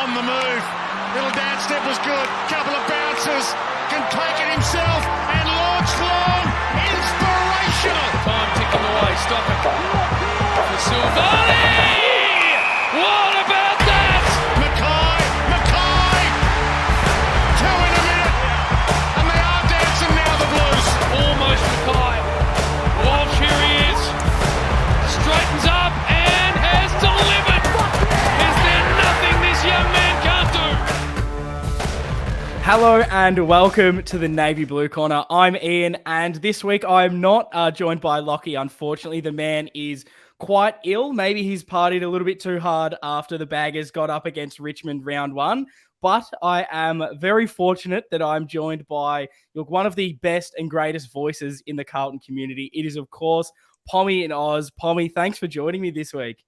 on the move. Little dance step was good. Couple of bounces. Can take it himself and launch long. Inspirational. Time ticking away. Stop it. For Silvani. What about that? Mackay. Two in a minute. And they are dancing now, the Blues. Almost Mackay. Walsh, here he is. Straightens up and has delivered. Is there nothing this young man can't do? Hello and welcome to the Navy Blue Corner. I'm Ian, and this week I'm not joined by Lachy. Unfortunately, the man is quite ill. Maybe he's partied a little bit too hard after the Baggers got up against Richmond round one. But I am very fortunate that I'm joined by one of the best and greatest voices in the Carlton community. It is, of course, PommyInOz. Pommy, thanks for joining me this week.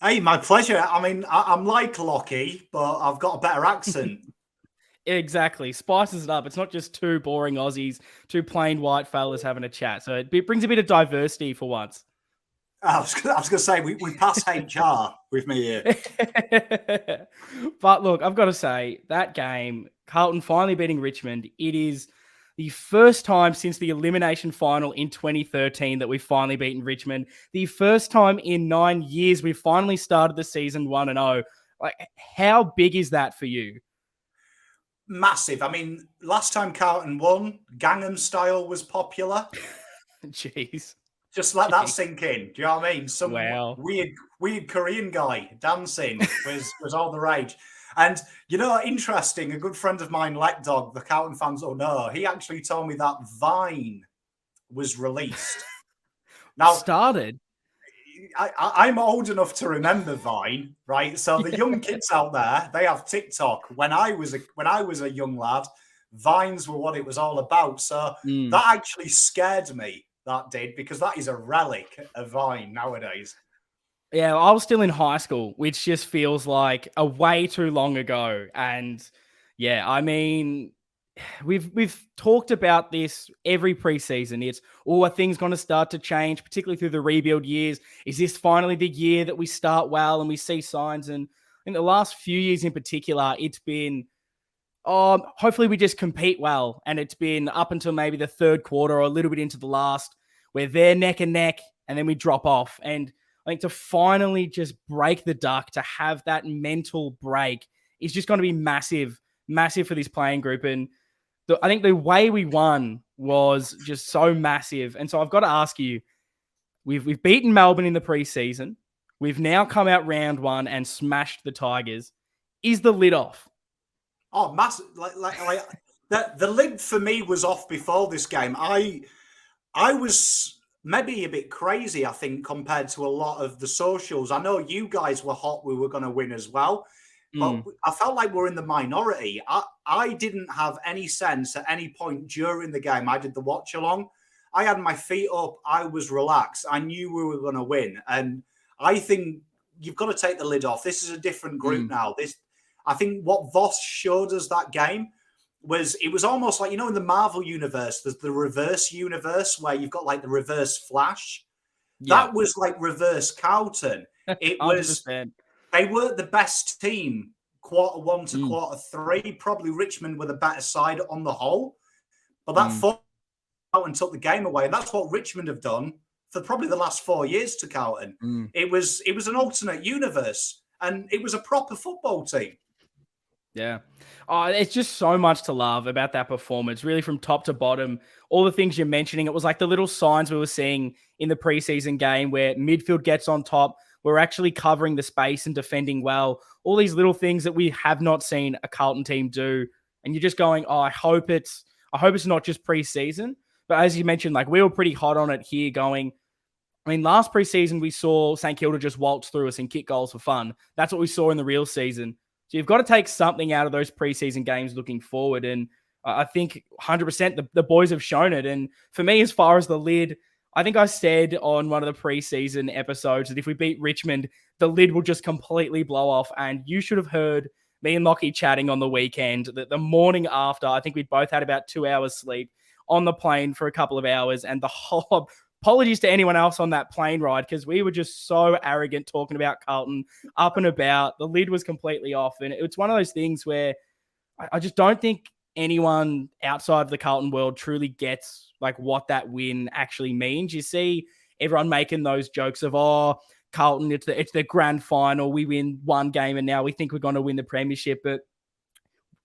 Hey, my pleasure. I mean, I'm like Lachy, but I've got a better accent. Exactly. Spices it up. It's not just two boring Aussies, two plain white fellas having a chat. So it brings a bit of diversity for once. I was going to say, we pass HR with me here. But look, I've got to say, that game, Carlton finally beating Richmond, it is the first time since the elimination final in 2013 that we've finally beaten Richmond. The first time in 9 years we've finally started the season 1-0. Like, how big is that for you? Massive. I mean, last time Carlton won, Gangnam Style was popular. Jeez. Just let that sink in. Do you know what I mean? Some Wow. weird Korean guy dancing was all the rage. And, you know, interesting, a good friend of mine, Dog, the Carlton fans will know, he actually told me that Vine was released. Now, Started? I'm old enough to remember Vine, right? So the young kids out there, they have TikTok. When I was a young lad, Vines were what it was all about. So that actually scared me. That did, because that is a relic of Vine nowadays. Yeah, I was still in high school, which just feels like a way too long ago. And yeah, I mean, we've talked about this every preseason. It's, are things going to start to change, particularly through the rebuild years? Is this finally the year that we start well and we see signs? And in the last few years in particular, it's been, hopefully we just compete well. And it's been up until maybe the third quarter or a little bit into the last, where they're neck and neck and then we drop off. And I think to finally just break the duck, to have that mental break is just going to be massive for this playing group. And I think the way we won was just so massive. And so I've got to ask you, we've beaten Melbourne in the preseason. We've now come out round one and smashed the Tigers. Is the lid off? Oh, massive! Like the lid for me was off before this game. I was maybe a bit crazy, I think, compared to a lot of the socials. I know you guys were hot; we were going to win as well, but I felt like we're in the minority. I didn't have any sense at any point during the game. I did the watch along. I had my feet up. I was relaxed. I knew we were going to win, and I think you've got to take the lid off. This is a different group now. I think what Voss showed us that game was, it was almost like, you know, in the Marvel universe, there's the reverse universe where you've got like the reverse Flash. Yeah. That was like reverse Carlton. It was, 100%. They were the best team quarter one to quarter three. Probably Richmond were the better side on the whole. But that fought out and took the game away. And that's what Richmond have done for probably the last 4 years to Carlton. It was an alternate universe, and it was a proper football team. Yeah. Oh, it's just so much to love about that performance, really, from top to bottom. All the things you're mentioning, it was like the little signs we were seeing in the preseason game where midfield gets on top. We're actually covering the space and defending well. All these little things that we have not seen a Carlton team do. And you're just going, I hope it's not just preseason. But as you mentioned, like, we were pretty hot on it here going, I mean, last preseason we saw St Kilda just waltz through us and kick goals for fun. That's what we saw in the real season. So you've got to take something out of those preseason games looking forward. And I think 100% the boys have shown it. And for me, as far as the lid, I think I said on one of the preseason episodes that if we beat Richmond, the lid will just completely blow off. And you should have heard me and Lachy chatting on the weekend that the morning after, I think we'd both had about 2 hours sleep on the plane for a couple of hours. And the whole apologies to anyone else on that plane ride because we were just so arrogant talking about Carlton up and about. The lid was completely off. And it's one of those things where I just don't think anyone outside of the Carlton world truly gets like what that win actually means. You see everyone making those jokes of, oh, Carlton, it's the grand final. We win one game and now we think we're going to win the premiership. But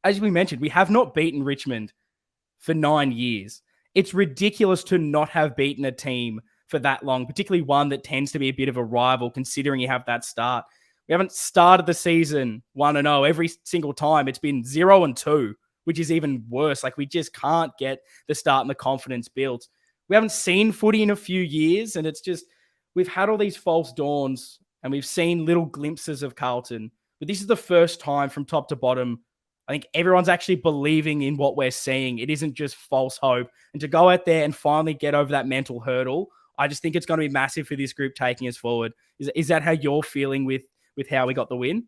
as we mentioned, we have not beaten Richmond for 9 years. It's ridiculous to not have beaten a team for that long, particularly one that tends to be a bit of a rival considering you have that start. We haven't started the season 1-0 every single time. It's been 0-2, which is even worse. Like, we just can't get the start and the confidence built. We haven't seen footy in a few years, and it's just, we've had all these false dawns, and we've seen little glimpses of Carlton. But this is the first time from top to bottom, I think everyone's actually believing in what we're seeing. It isn't just false hope. And to go out there and finally get over that mental hurdle, I just think it's going to be massive for this group taking us forward. Is that how you're feeling with how we got the win?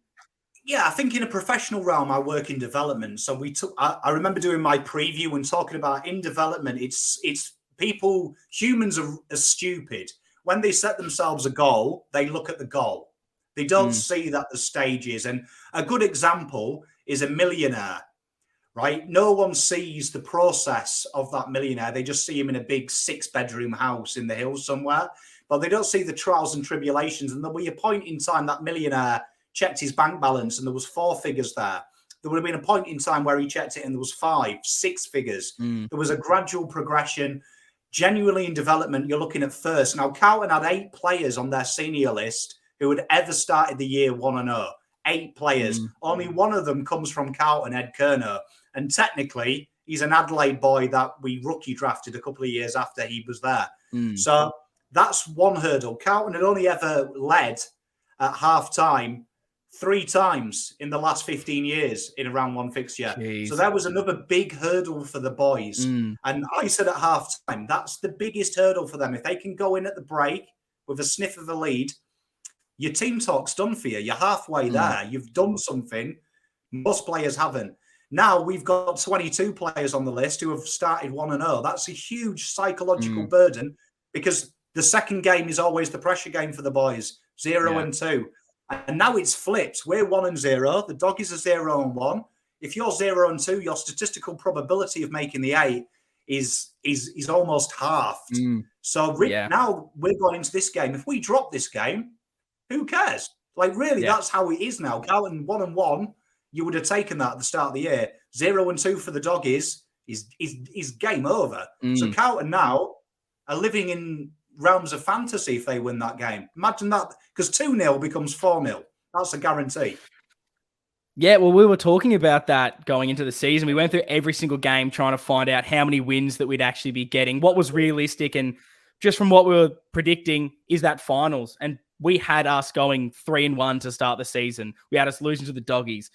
Yeah, I think in a professional realm, I work in development. So I remember doing my preview and talking about in development, it's people, humans are stupid. When they set themselves a goal, they look at the goal. They don't see that the stage is. And a good example is a millionaire, right? No one sees the process of that millionaire. They just see him in a big 6-bedroom house in the hills somewhere, but they don't see the trials and tribulations. And there'll be a point in time that millionaire checked his bank balance and there was 4 figures there. There would have been a point in time where he checked it and there was 5, 6 figures. There was a gradual progression. Genuinely in development, you're looking at first. Now, Carlton had 8 players on their senior list who had ever started the year 1-0. 8 players. Only one of them comes from Carlton, Ed Kerner. And technically, he's an Adelaide boy that we rookie drafted a couple of years after he was there. So that's one hurdle. Carlton had only ever led at half-time 3 times in the last 15 years in a round 1 fixture. Jeez. So that was another big hurdle for the boys. And I said at half-time, that's the biggest hurdle for them. If they can go in at the break with a sniff of a lead, your team talk's done for you. You're halfway there. You've done something. Most players haven't. Now we've got 22 players on the list who have started 1-0. That's a huge psychological burden because the second game is always the pressure game for the boys, 0-2. And now it's flipped. We're 1-0. The Doggies are 0-1. If you're 0-2, your statistical probability of making the 8 is almost halved. So now we're going into this game. If we drop this game, who cares? Like, really, that's how it is now. Carlton 1-1, you would have taken that at the start of the year. 0-2 for the Doggies is game over. So Carlton now are living in realms of fantasy if they win that game. Imagine that, because 2-0 becomes 4-0. That's a guarantee. Yeah, well, we were talking about that going into the season. We went through every single game trying to find out how many wins that we'd actually be getting, what was realistic, and just from what we were predicting is that finals. And we had us going 3-1 to start the season. We had us losing to the Doggies.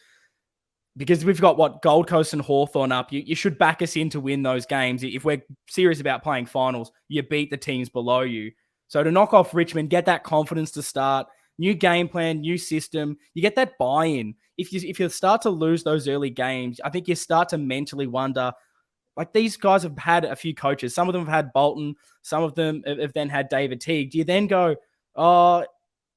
Because we've got, Gold Coast and Hawthorn up. You should back us in to win those games. If we're serious about playing finals, you beat the teams below you. So to knock off Richmond, get that confidence to start, new game plan, new system, you get that buy-in. If you start to lose those early games, I think you start to mentally wonder, like, these guys have had a few coaches. Some of them have had Bolton. Some of them have then had David Teague. Do you then go, oh,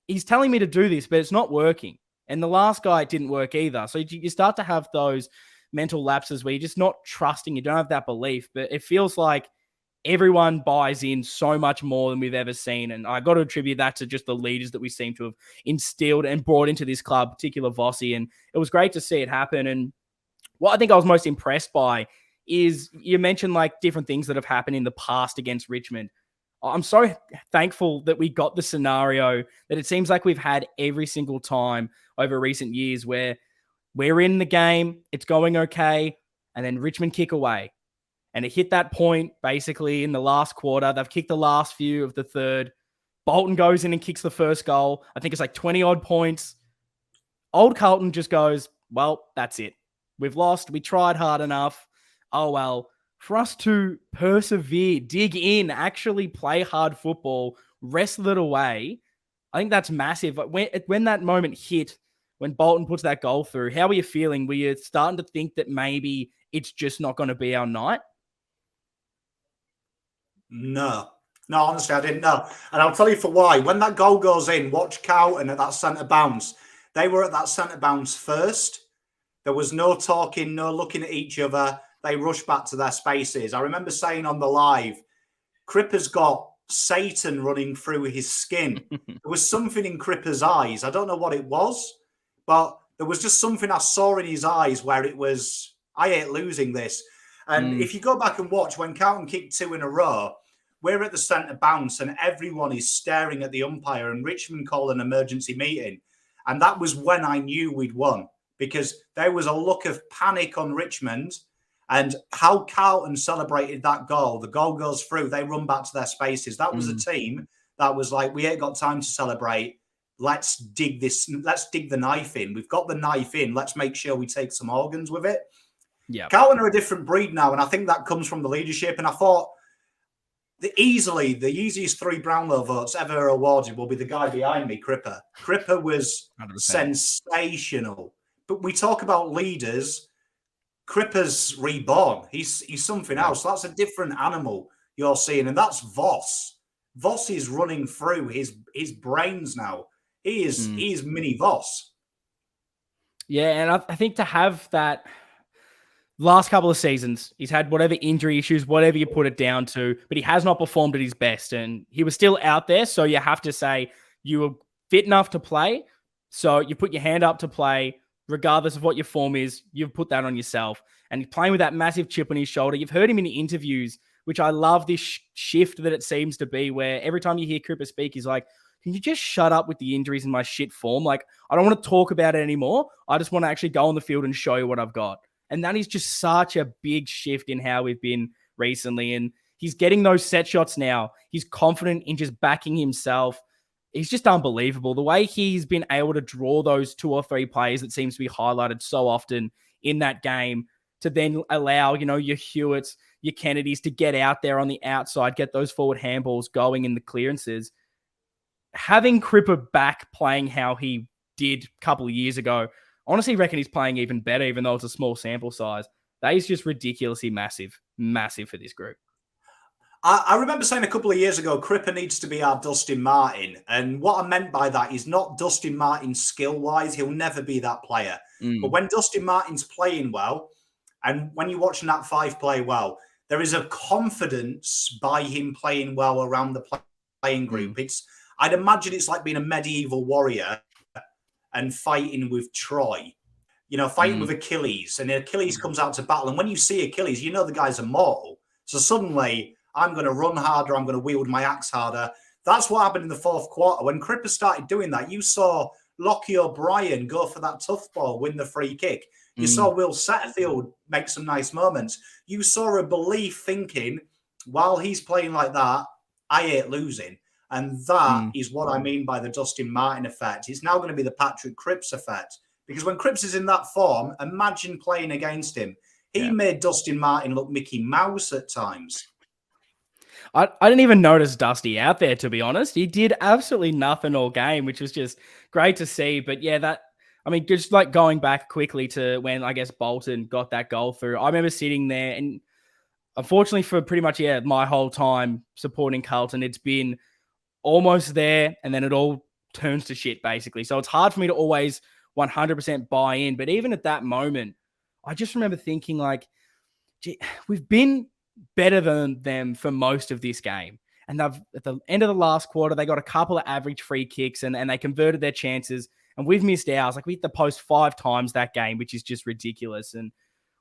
he's telling me to do this, but it's not working? And the last guy, it didn't work either. So you start to have those mental lapses where you're just not trusting. You don't have that belief. But it feels like everyone buys in so much more than we've ever seen. And I got to attribute that to just the leaders that we seem to have instilled and brought into this club, particular Vossi. And it was great to see it happen. And what I think I was most impressed by is you mentioned like different things that have happened in the past against Richmond. I'm so thankful that we got the scenario that it seems like we've had every single time over recent years where we're in the game, it's going okay, and then Richmond kick away. And it hit that point basically in the last quarter. They've kicked the last few of the third. Bolton goes in and kicks the first goal. I think it's like 20-odd points. Old Carlton just goes, well, that's it. We've lost. We tried hard enough. Oh, well. For us to persevere, dig in, actually play hard football, wrestle it away, I think that's massive. When that moment hit, when Bolton puts that goal through, how were you feeling? Were you starting to think that maybe it's just not going to be our night? No, No, honestly, I didn't know. And I'll tell you for why. When that goal goes in, watch Carlton at that centre bounce. They were at that centre bounce first. There was no talking, no looking at each other. They rushed back to their spaces. I remember saying on the live, Cripper's got Satan running through his skin. There was something in Cripper's eyes. I don't know what it was, but there was just something I saw in his eyes where it was, I hate losing this. And if you go back and watch, when Carlton kicked 2 in a row, we're at the centre bounce and everyone is staring at the umpire, and Richmond called an emergency meeting. And that was when I knew we'd won, because there was a look of panic on Richmond. And how Carlton celebrated that goal, the goal goes through, they run back to their spaces. That was a team that was like, we ain't got time to celebrate. Let's dig the knife in. We've got the knife in. Let's make sure we take some organs with it. Yeah. Carlton are a different breed now, and I think that comes from the leadership. And I thought the easiest 3 Brownlow votes ever awarded will be the guy behind me, Cripper. Cripper was 100%. sensational. But we talk about leaders. Cripper's reborn. He's something else. That's a different animal you're seeing, and that's Voss. Voss is running through his brains now. He is mini Voss. Yeah, and I think to have that last couple of seasons, he's had whatever injury issues, whatever you put it down to, but he has not performed at his best, and he was still out there. So you have to say you were fit enough to play. So you put your hand up to play. Regardless of what your form is, you've put that on yourself. And he's playing with that massive chip on his shoulder. You've heard him in the interviews, which I love this shift that it seems to be, where every time you hear Cripper speak, he's like, can you just shut up with the injuries and my shit form? Like, I don't want to talk about it anymore. I just want to actually go on the field and show you what I've got. And that is just such a big shift in how we've been recently. And he's getting those set shots now. He's confident in just backing himself. He's just unbelievable. The way he's been able to draw those 2 or 3 plays that seems to be highlighted so often in that game to then allow, your Hewitts, your Kennedys to get out there on the outside, get those forward handballs going in the clearances. Having Cripper back playing how he did a couple of years ago, I honestly reckon he's playing even better, even though it's a small sample size. That is just ridiculously massive for this group. I remember saying a couple of years ago, Cripper needs to be our Dustin Martin. And what I meant by that is not Dustin Martin skill-wise. He'll never be that player. But when Dustin Martin's playing well, and when you're watching that 5 play well, there is a confidence by him playing well around the playing group. I'd imagine it's like being a medieval warrior and fighting with Troy. Fighting with Achilles. And Achilles comes out to battle. And when you see Achilles, you know the guy's immortal. So suddenly, I'm going to run harder. I'm going to wield my axe harder. That's what happened in the 4th quarter. When Cripper started doing that, you saw Lachy O'Brien go for that tough ball, win the free kick. You saw Will Setterfield make some nice moments. You saw a belief thinking, while he's playing like that, I ain't losing. And that is what I mean by the Dustin Martin effect. It's now going to be the Patrick Cripps effect. Because when Cripps is in that form, imagine playing against him. He made Dustin Martin look Mickey Mouse at times. I didn't even notice Dusty out there, to be honest. He did absolutely nothing all game, which was just great to see. But yeah, just like going back quickly to when I guess Bolton got that goal through. I remember sitting there, and unfortunately for pretty much, my whole time supporting Carlton, it's been almost there and then it all turns to shit basically. So it's hard for me to always 100% buy in. But even at that moment, I just remember thinking like, gee, we've been better than them for most of this game. And at the end of the last quarter, they got a couple of average free kicks and they converted their chances. And we've missed ours. Like we hit the post 5 times that game, which is just ridiculous. And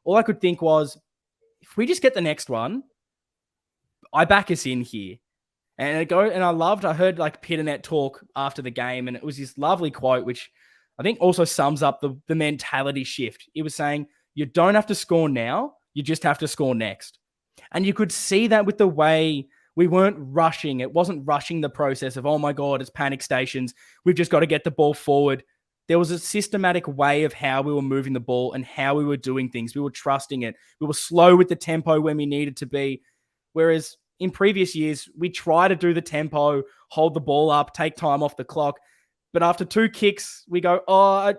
all I could think was, if we just get the next one, I back us in here. And I heard like Pitternet talk after the game, and it was this lovely quote, which I think also sums up the mentality shift. It was saying, you don't have to score now, you just have to score next. And you could see that with the way we weren't rushing. It wasn't rushing the process of, oh my God, it's panic stations. We've just got to get the ball forward. There was a systematic way of how we were moving the ball and how we were doing things. We were trusting it. We were slow with the tempo when we needed to be. Whereas in previous years, we try to do the tempo, hold the ball up, take time off the clock. But after 2 kicks, we go, I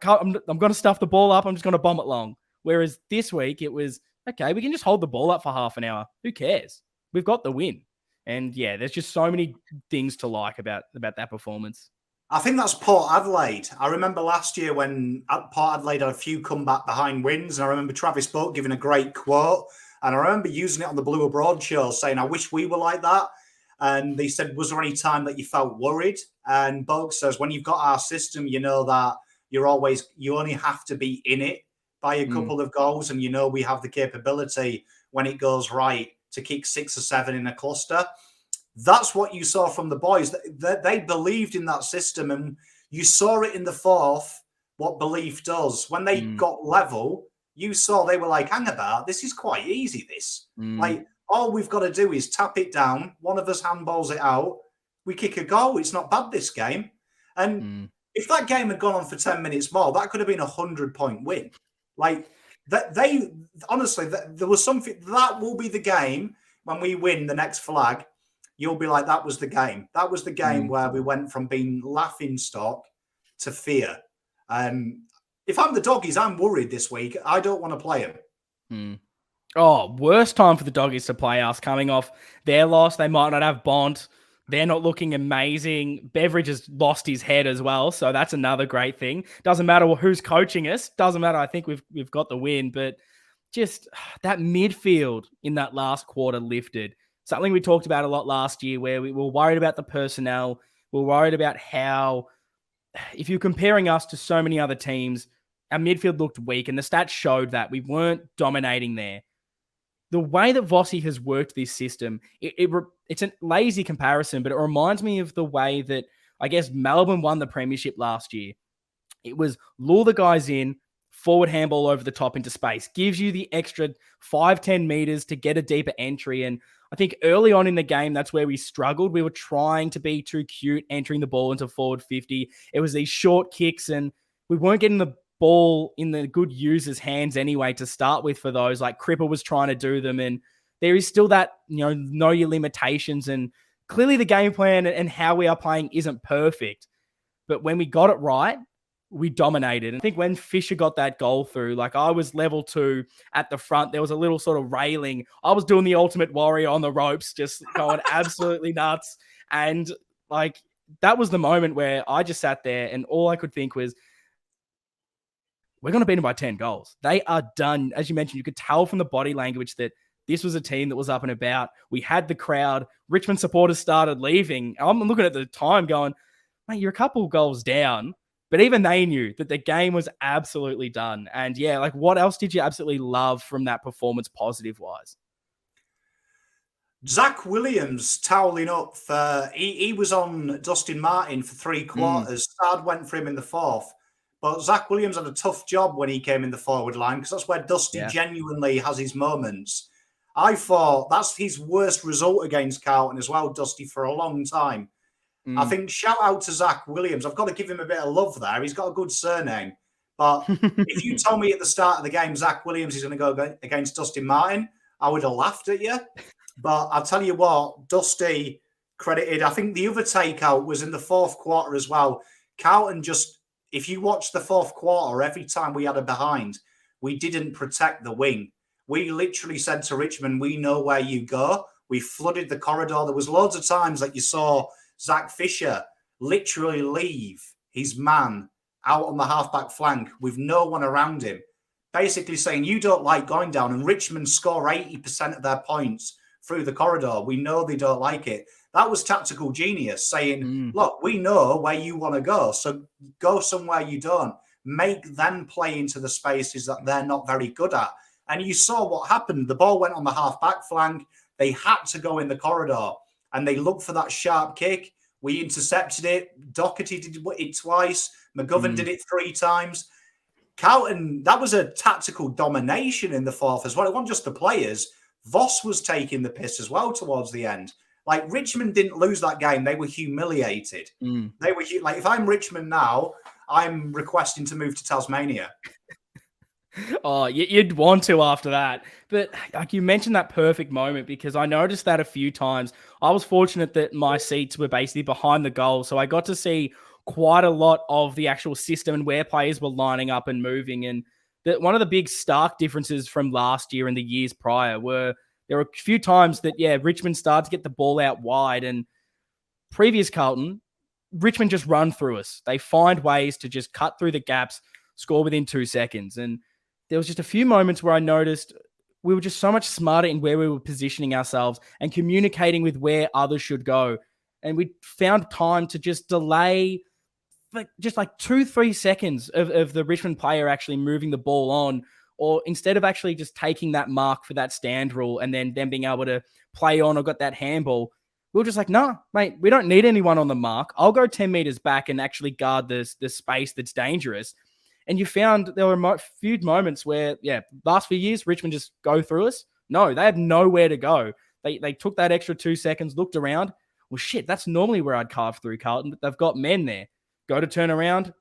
can't, I'm going to stuff the ball up. I'm just going to bomb it long. Whereas this week it was, okay, we can just hold the ball up for half an hour. Who cares? We've got the win. And yeah, there's just so many things to like about that performance. I think that's Port Adelaide. I remember last year when Port Adelaide had a few comeback behind wins, and I remember Travis Boak giving a great quote, and I remember using it on the Blue Abroad show, saying, I wish we were like that. And they said, was there any time that you felt worried? And Boak says, when you've got our system, you know that you only have to be in it by a couple of goals, and you know we have the capability when it goes right to kick 6 or 7 in a cluster. That's what you saw from the boys. They believed in that system, and you saw it in the fourth, what belief does. When they got level, you saw they were like, hang about, this is quite easy, this. Like, all we've got to do is tap it down, one of us handballs it out, we kick a goal. It's not bad, this game. And if that game had gone on for 10 minutes more, that could have been a 100-point win. Like, they honestly, there was something, that will be the game when we win the next flag. You'll be like, that was the game. That was the game where we went from being laughing stock to fear. If I'm the Doggies, I'm worried this week. I don't want to play them. Oh, worst time for the Doggies to play us. Coming off their loss, they might not have Bont. They're not looking amazing. Beveridge has lost his head as well, so that's another great thing. Doesn't matter who's coaching us. Doesn't matter. I think we've got the win, but just that midfield in that last quarter lifted. Something we talked about a lot last year, where we were worried about the personnel. We're worried about how, if you're comparing us to so many other teams, our midfield looked weak, and the stats showed that we weren't dominating there. The way that Vossi has worked this system, it's a lazy comparison, but it reminds me of the way that, I guess, Melbourne won the premiership last year. It was lure the guys in, forward handball over the top into space, gives you the extra 5-10 meters to get a deeper entry. And I think early on in the game, that's where we struggled. We were trying to be too cute, entering the ball into forward 50. It was these short kicks, and we weren't getting the ball in the good users' hands anyway to start with for those. Like Cripper was trying to do them, and there is still that, know your limitations, and clearly the game plan and how we are playing isn't perfect. But when we got it right, we dominated. And I think when Fisher got that goal through, like, I was level 2 at the front. There was a little sort of railing. I was doing the Ultimate Warrior on the ropes, just going absolutely nuts. And like, that was the moment where I just sat there and all I could think was, we're going to beat them by 10 goals. They are done. As you mentioned, you could tell from the body language that this was a team that was up and about. We had the crowd. Richmond supporters started leaving. I'm looking at the time going, mate, you're a couple goals down. But even they knew that the game was absolutely done. And yeah, like, what else did you absolutely love from that performance positive-wise? Zach Williams toweling up for, he was on Dustin Martin for 3 quarters. Stard went for him in the fourth. But Zach Williams had a tough job when he came in the forward line, because that's where Dusty genuinely has his moments. I thought that's his worst result against Carlton as well, Dusty, for a long time. I think shout out to Zach Williams. I've got to give him a bit of love there. He's got a good surname. But if you told me at the start of the game Zach Williams is going to go against Dustin Martin, I would have laughed at you. But I'll tell you what, Dusty credited. I think the other takeout was in the fourth quarter as well. Carlton just, if you watch the fourth quarter, every time we had a behind, we didn't protect the wing. We literally said to Richmond, we know where you go. We flooded the corridor. There was loads of times that you saw Zach Fisher literally leave his man out on the halfback flank with no one around him, basically saying, you don't like going down, and Richmond score 80% of their points through the corridor. We know they don't like it. That was tactical genius, saying, look, we know where you want to go, so go somewhere you don't. Make them play into the spaces that they're not very good at. And you saw what happened. The ball went on the half-back flank. They had to go in the corridor, and they looked for that sharp kick. We intercepted it. Doherty did it twice. McGovern did it 3 times. Carlton, that was a tactical domination in the fourth as well. It wasn't just the players. Voss was taking the piss as well towards the end. Like, Richmond didn't lose that game. They were humiliated. They were like, if I'm Richmond now, I'm requesting to move to Tasmania. Oh, you'd want to after that. But like, you mentioned that perfect moment, because I noticed that a few times. I was fortunate that my seats were basically behind the goal, so I got to see quite a lot of the actual system and where players were lining up and moving. And one of the big stark differences from last year and the years prior were There were a few times that, Richmond started to get the ball out wide, and previous Carlton, Richmond just run through us. They find ways to just cut through the gaps, score within 2 seconds. And there was just a few moments where I noticed we were just so much smarter in where we were positioning ourselves and communicating with where others should go. And we found time to just delay just like 2-3 seconds of the Richmond player actually moving the ball on, or instead of actually just taking that mark for that stand rule and then them being able to play on or got that handball, we were just like, nah, mate, we don't need anyone on the mark. I'll go 10 meters back and actually guard the space that's dangerous. And you found there were few moments where, last few years, Richmond just go through us. No, they had nowhere to go. They took that extra 2 seconds, looked around. Well, shit, that's normally where I'd carve through Carlton, but they've got men there. Go to turn around,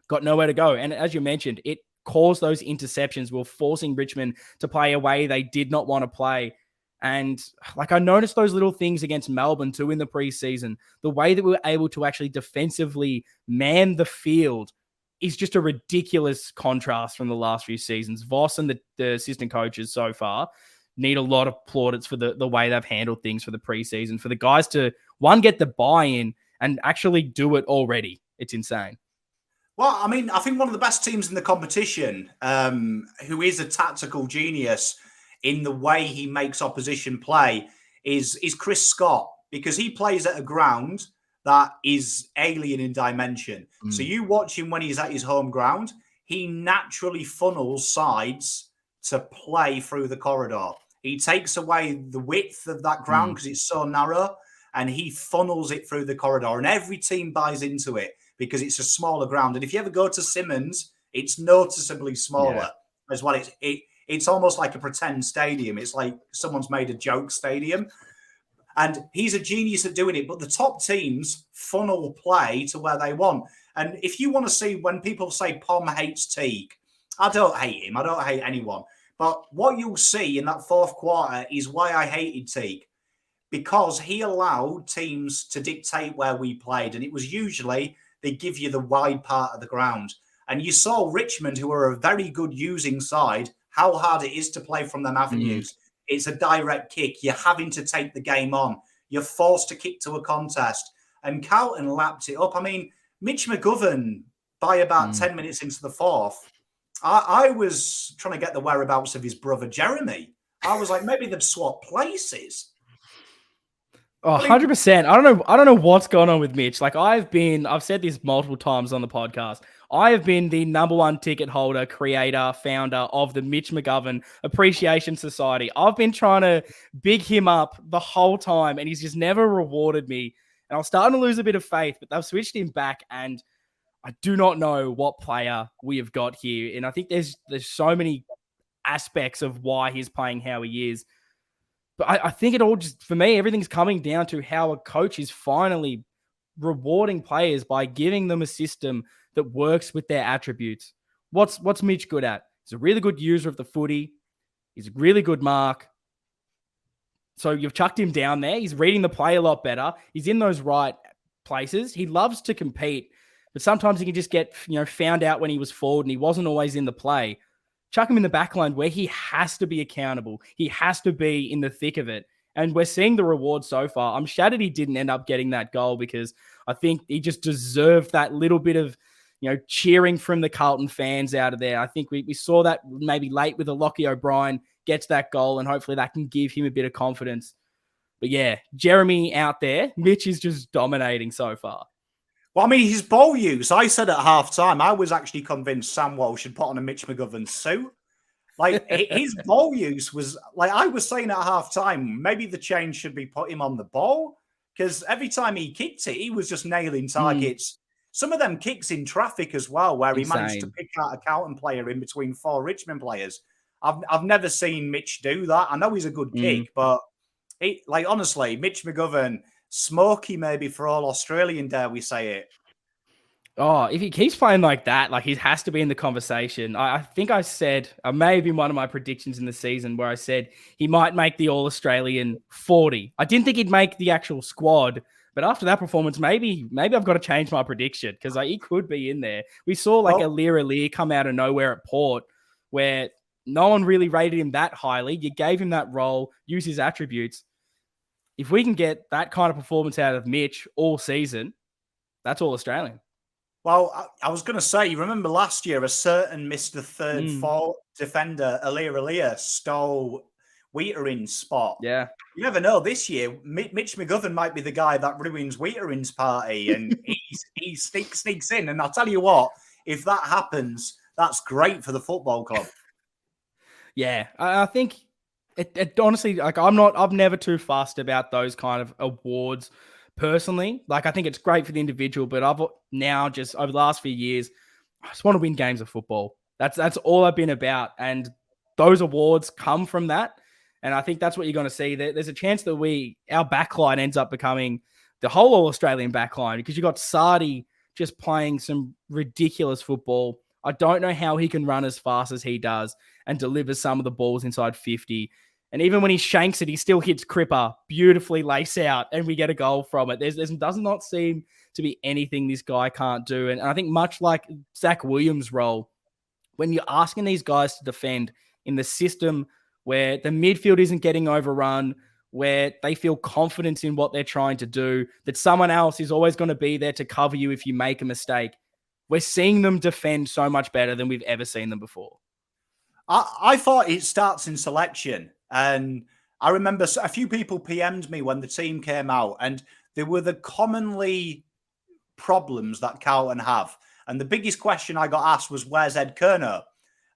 got nowhere to go. And as you mentioned, it caused those interceptions. We're forcing Richmond to play a way they did not want to play. And I noticed those little things against Melbourne too in the preseason. The way that we were able to actually defensively man the field is just a ridiculous contrast from the last few seasons. Voss and the assistant coaches so far need a lot of plaudits for the way they've handled things for the preseason, for the guys to, one, get the buy-in and actually do it already. It's insane. Well, I mean, I think one of the best teams in the competition, who is a tactical genius in the way he makes opposition play, is Chris Scott, because he plays at a ground that is alien in dimension. So you watch him when he's at his home ground, he naturally funnels sides to play through the corridor. He takes away the width of that ground because it's so narrow, and he funnels it through the corridor. And every team buys into it because it's a smaller ground. And if you ever go to Simmons, it's noticeably smaller as well. It's almost like a pretend stadium. It's like someone's made a joke stadium. And he's a genius at doing it. But the top teams funnel play to where they want. And if you want to see, when people say Pom hates Teague, I don't hate him. I don't hate anyone. But what you'll see in that fourth quarter is why I hated Teague. Because he allowed teams to dictate where we played. And it was usually they give you the wide part of the ground. And you saw Richmond, who are a very good using side, how hard it is to play from them avenues. It's a direct kick. You're having to take the game on. You're forced to kick to a contest. And Carlton lapped it up. I mean, Mitch McGovern, by about 10 minutes into the fourth, I was trying to get the whereabouts of his brother, Jeremy. I was like, maybe they've swapped places. Oh, 100%. I don't know what's going on with Mitch. I've said this multiple times on the podcast. I have been the number one ticket holder, creator, founder of the Mitch McGovern Appreciation Society. I've been trying to big him up the whole time, and he's just never rewarded me. And I was starting to lose a bit of faith, but they've switched him back, and I do not know what player we have got here. And I think there's so many aspects of why he's playing how he is. But I think it all just, for me, everything's coming down to how a coach is finally rewarding players by giving them a system that works with their attributes. What's Mitch good at? He's a really good user of the footy. He's a really good mark. So you've chucked him down there. He's reading the play a lot better. He's in those right places. He loves to compete, but sometimes he can just get found out when he was forward and he wasn't always in the play. Chuck him in the back line where he has to be accountable. He has to be in the thick of it. And we're seeing the reward so far. I'm shattered he didn't end up getting that goal because I think he just deserved that little bit of, cheering from the Carlton fans out of there. I think we saw that maybe late with a Lachy O'Brien gets that goal, and hopefully that can give him a bit of confidence. But yeah, Jeremy out there, Mitch is just dominating so far. Well, I mean, his ball use, I said at half-time, I was actually convinced Sam Walsh should put on a Mitch McGovern suit. His ball use was, I was saying at half-time, maybe the change should be put him on the ball, because every time he kicked it, he was just nailing targets. Some of them kicks in traffic as well, where he managed to pick out a Carlton player in between 4 Richmond players. I've never seen Mitch do that. I know he's a good kick, but honestly, Mitch McGovern, smoky maybe for all Australian, dare we say it. Oh, if he keeps playing like that, he has to be in the conversation. I think I said, may have been one of my predictions in the season where I said he might make the All-Australian 40. I didn't think he'd make the actual squad, but after that performance, maybe I've got to change my prediction because he could be in there. We saw a Lear come out of nowhere at Port where no one really rated him that highly. You gave him that role, use his attributes. If we can get that kind of performance out of Mitch all season, that's all Australian. Well, I was going to say, you remember last year, a certain Mr. Third Fall defender, Alia, stole Wheaterin's spot. Yeah. You never know. This year, Mitch McGovern might be the guy that ruins Wheaterin's party, and he sneaks in. And I'll tell you what, if that happens, that's great for the football club. Yeah, I think it honestly, like, I'm never too fussed about those kind of awards personally. Like, I think it's great for the individual, but I've now just over the last few years, I just want to win games of football. That's all I've been about. And those awards come from that. And I think that's what you're going to see. There's a chance that our backline ends up becoming the whole All-Australian backline, because you got Sardi just playing some ridiculous football. I don't know how he can run as fast as he does and deliver some of the balls inside 50. And even when he shanks it, he still hits Cripper beautifully lace out, and we get a goal from it. There does not seem to be anything this guy can't do. And I think much like Zach Williams' role, when you're asking these guys to defend in the system where the midfield isn't getting overrun, where they feel confidence in what they're trying to do, that someone else is always going to be there to cover you if you make a mistake, we're seeing them defend so much better than we've ever seen them before. I thought it starts in selection. And I remember a few people PM'd me when the team came out, and there were the commonly problems that Carlton have. And the biggest question I got asked was, where's Ed Kerner?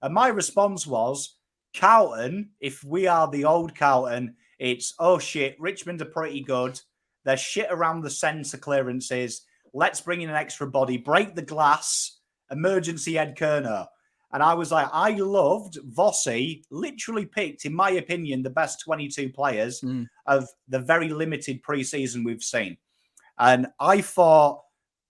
And my response was, Carlton, if we are the old Carlton, it's, oh shit, Richmond are pretty good. They're shit around the centre clearances. Let's bring in an extra body, break the glass, emergency Ed Kerner. And I was like, I loved Vossi, literally picked, in my opinion, the best 22 players of the very limited preseason we've seen. And I thought,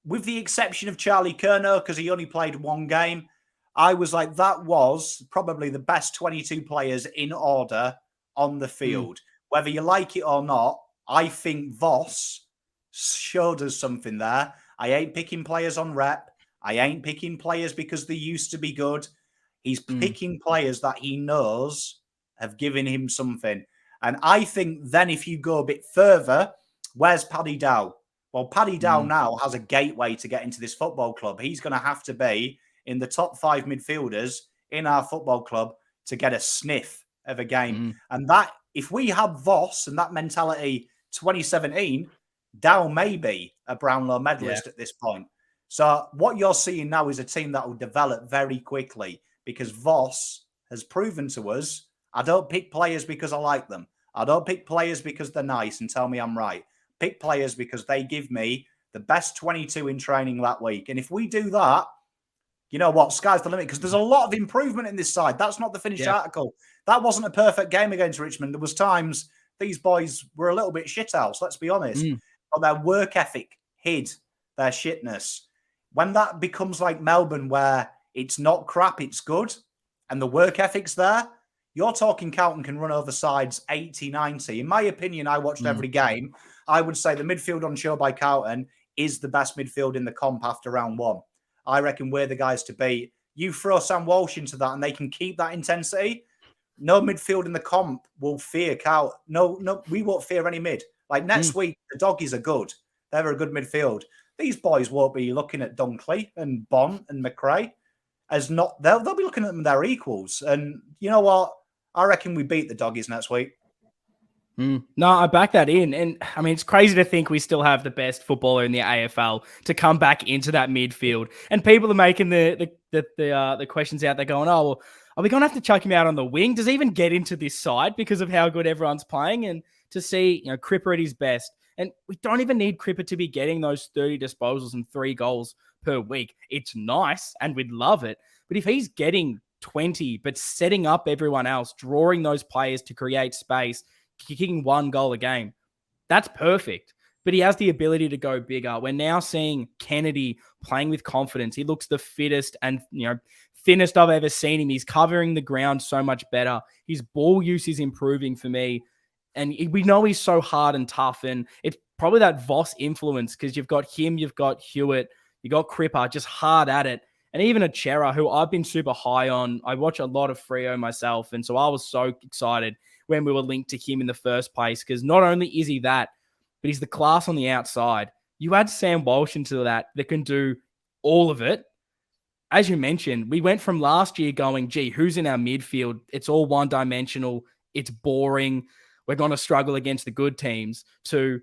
with the exception of Charlie Kerner, because he only played one game, I was like, that was probably the best 22 players in order on the field. Whether you like it or not, I think Voss showed us something there. I ain't picking players on rep. I ain't picking players because they used to be good. He's picking players that he knows have given him something. And I think then if you go a bit further, where's Paddy Dow? Well, Paddy Dow now has a gateway to get into this football club. He's going to have to be in the top 5 midfielders in our football club to get a sniff of a game. And that, if we had Voss and that mentality 2017, Dow may be a Brownlow medalist at this point. So what you're seeing now is a team that will develop very quickly, because Voss has proven to us, I don't pick players because I like them. I don't pick players because they're nice and tell me I'm right. Pick players because they give me the best 22 in training that week. And if we do that, you know what, sky's the limit, because there's a lot of improvement in this side. That's not the finished article. That wasn't a perfect game against Richmond. There was times these boys were a little bit shithouse, let's be honest. But their work ethic hid their shitness. When that becomes like Melbourne, where it's not crap, it's good, and the work ethic's there, you're talking Carlton can run over sides 80, 90. In my opinion, I watched every game. I would say the midfield on show by Carlton is the best midfield in the comp after round 1. I reckon we're the guys to beat. You throw Sam Walsh into that and they can keep that intensity. No midfield in the comp will fear Carlton. No, we won't fear any mid. Like next week, the Doggies are good. They're a good midfield. These boys won't be looking at Dunkley and Bond and McRae as not. They'll be looking at them their equals. And you know what? I reckon we beat the Doggies next week. No, I back that in. And I mean, it's crazy to think we still have the best footballer in the AFL to come back into that midfield. And people are making the questions out there going, oh, well, are we going to have to chuck him out on the wing? Does he even get into this side because of how good everyone's playing? And to see, Cripper at his best. And we don't even need Cripper to be getting those 30 disposals and 3 goals per week. It's nice and we'd love it. But if he's getting 20, but setting up everyone else, drawing those players to create space, kicking 1 goal a game, that's perfect. But he has the ability to go bigger. We're now seeing Kennedy playing with confidence. He looks the fittest and thinnest I've ever seen him. He's covering the ground so much better. His ball use is improving for me. And we know he's so hard and tough. And it's probably that Voss influence, because you've got him, you've got Hewitt, you've got Cripper, just hard at it. And even a Chera, who I've been super high on. I watch a lot of Freo myself, and so I was so excited when we were linked to him in the first place, because not only is he that, but he's the class on the outside. You add Sam Walsh into that can do all of it. As you mentioned, we went from last year going, gee, who's in our midfield? It's all one-dimensional. It's boring. We're going to struggle against the good teams, to,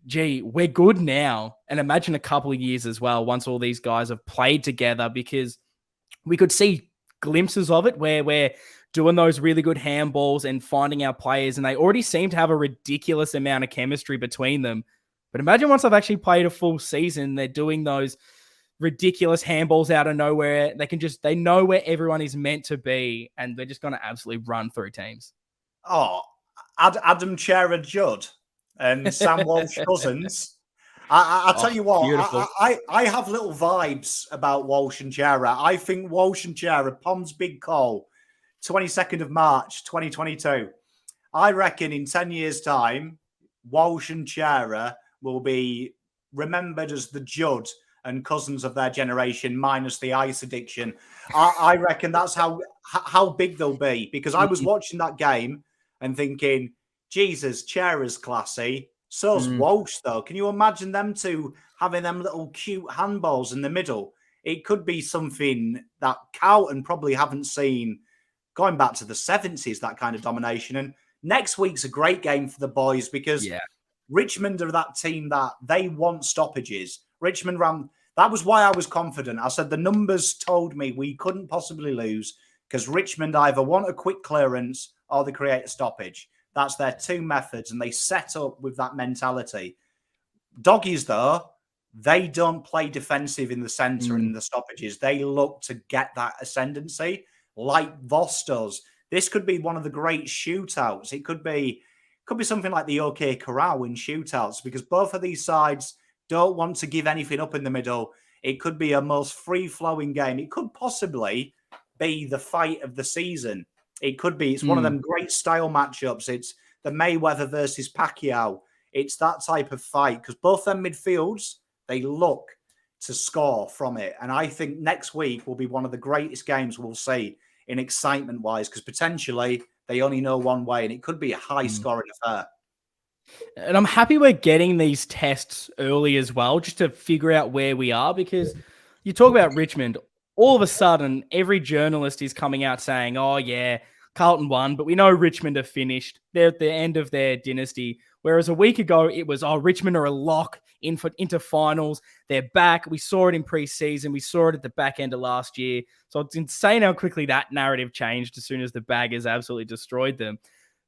gee, we're good now. And imagine a couple of years as well, once all these guys have played together, because we could see glimpses of it where we're doing those really good handballs and finding our players, and they already seem to have a ridiculous amount of chemistry between them. But imagine once I've actually played a full season, they're doing those ridiculous handballs out of nowhere. They know where everyone is meant to be, and they're just going to absolutely run through teams. Oh, Adam Chera Judd and Sam Walsh Cousins. I tell you what, I have little vibes about Walsh and Chera. I think Walsh and Chera, Pom's big call, 22nd of March, 2022. I reckon in 10 years' time, Walsh and Chera will be remembered as the Judd and Cousins of their generation, minus the ice addiction. I reckon that's how big they'll be, because I was watching that game and thinking, Jesus, Chera's classy. So's Walsh, though. Can you imagine them two having them little cute handballs in the middle? It could be something that Carlton probably haven't seen going back to the 70s, that kind of domination. And next week's a great game for the boys, because Richmond are that team that they want stoppages. Richmond ran. That was why I was confident. I said the numbers told me we couldn't possibly lose, because Richmond either want a quick clearance or they create a stoppage. That's their two methods, and they set up with that mentality. Doggies, though, they don't play defensive in the centre and in the stoppages. They look to get that ascendancy like Voss does. This could be one of the great shootouts. It could be something like the OK Corral in shootouts, because both of these sides don't want to give anything up in the middle. It could be a most free-flowing game. It could possibly be the fight of the season. It could be. It's one of them great style matchups. It's the Mayweather versus Pacquiao. It's that type of fight, because both them midfields, they look to score from it. And I think next week will be one of the greatest games we'll see in excitement-wise, because potentially they only know one way, and it could be a high-scoring affair. And I'm happy we're getting these tests early as well, just to figure out where we are, because you talk about Richmond, all of a sudden, every journalist is coming out saying, oh, yeah, Carlton won, but we know Richmond are finished. They're at the end of their dynasty. Whereas a week ago, it was, oh, Richmond are a lock into finals. They're back. We saw it in preseason. We saw it at the back end of last year. So it's insane how quickly that narrative changed as soon as the Baggers absolutely destroyed them.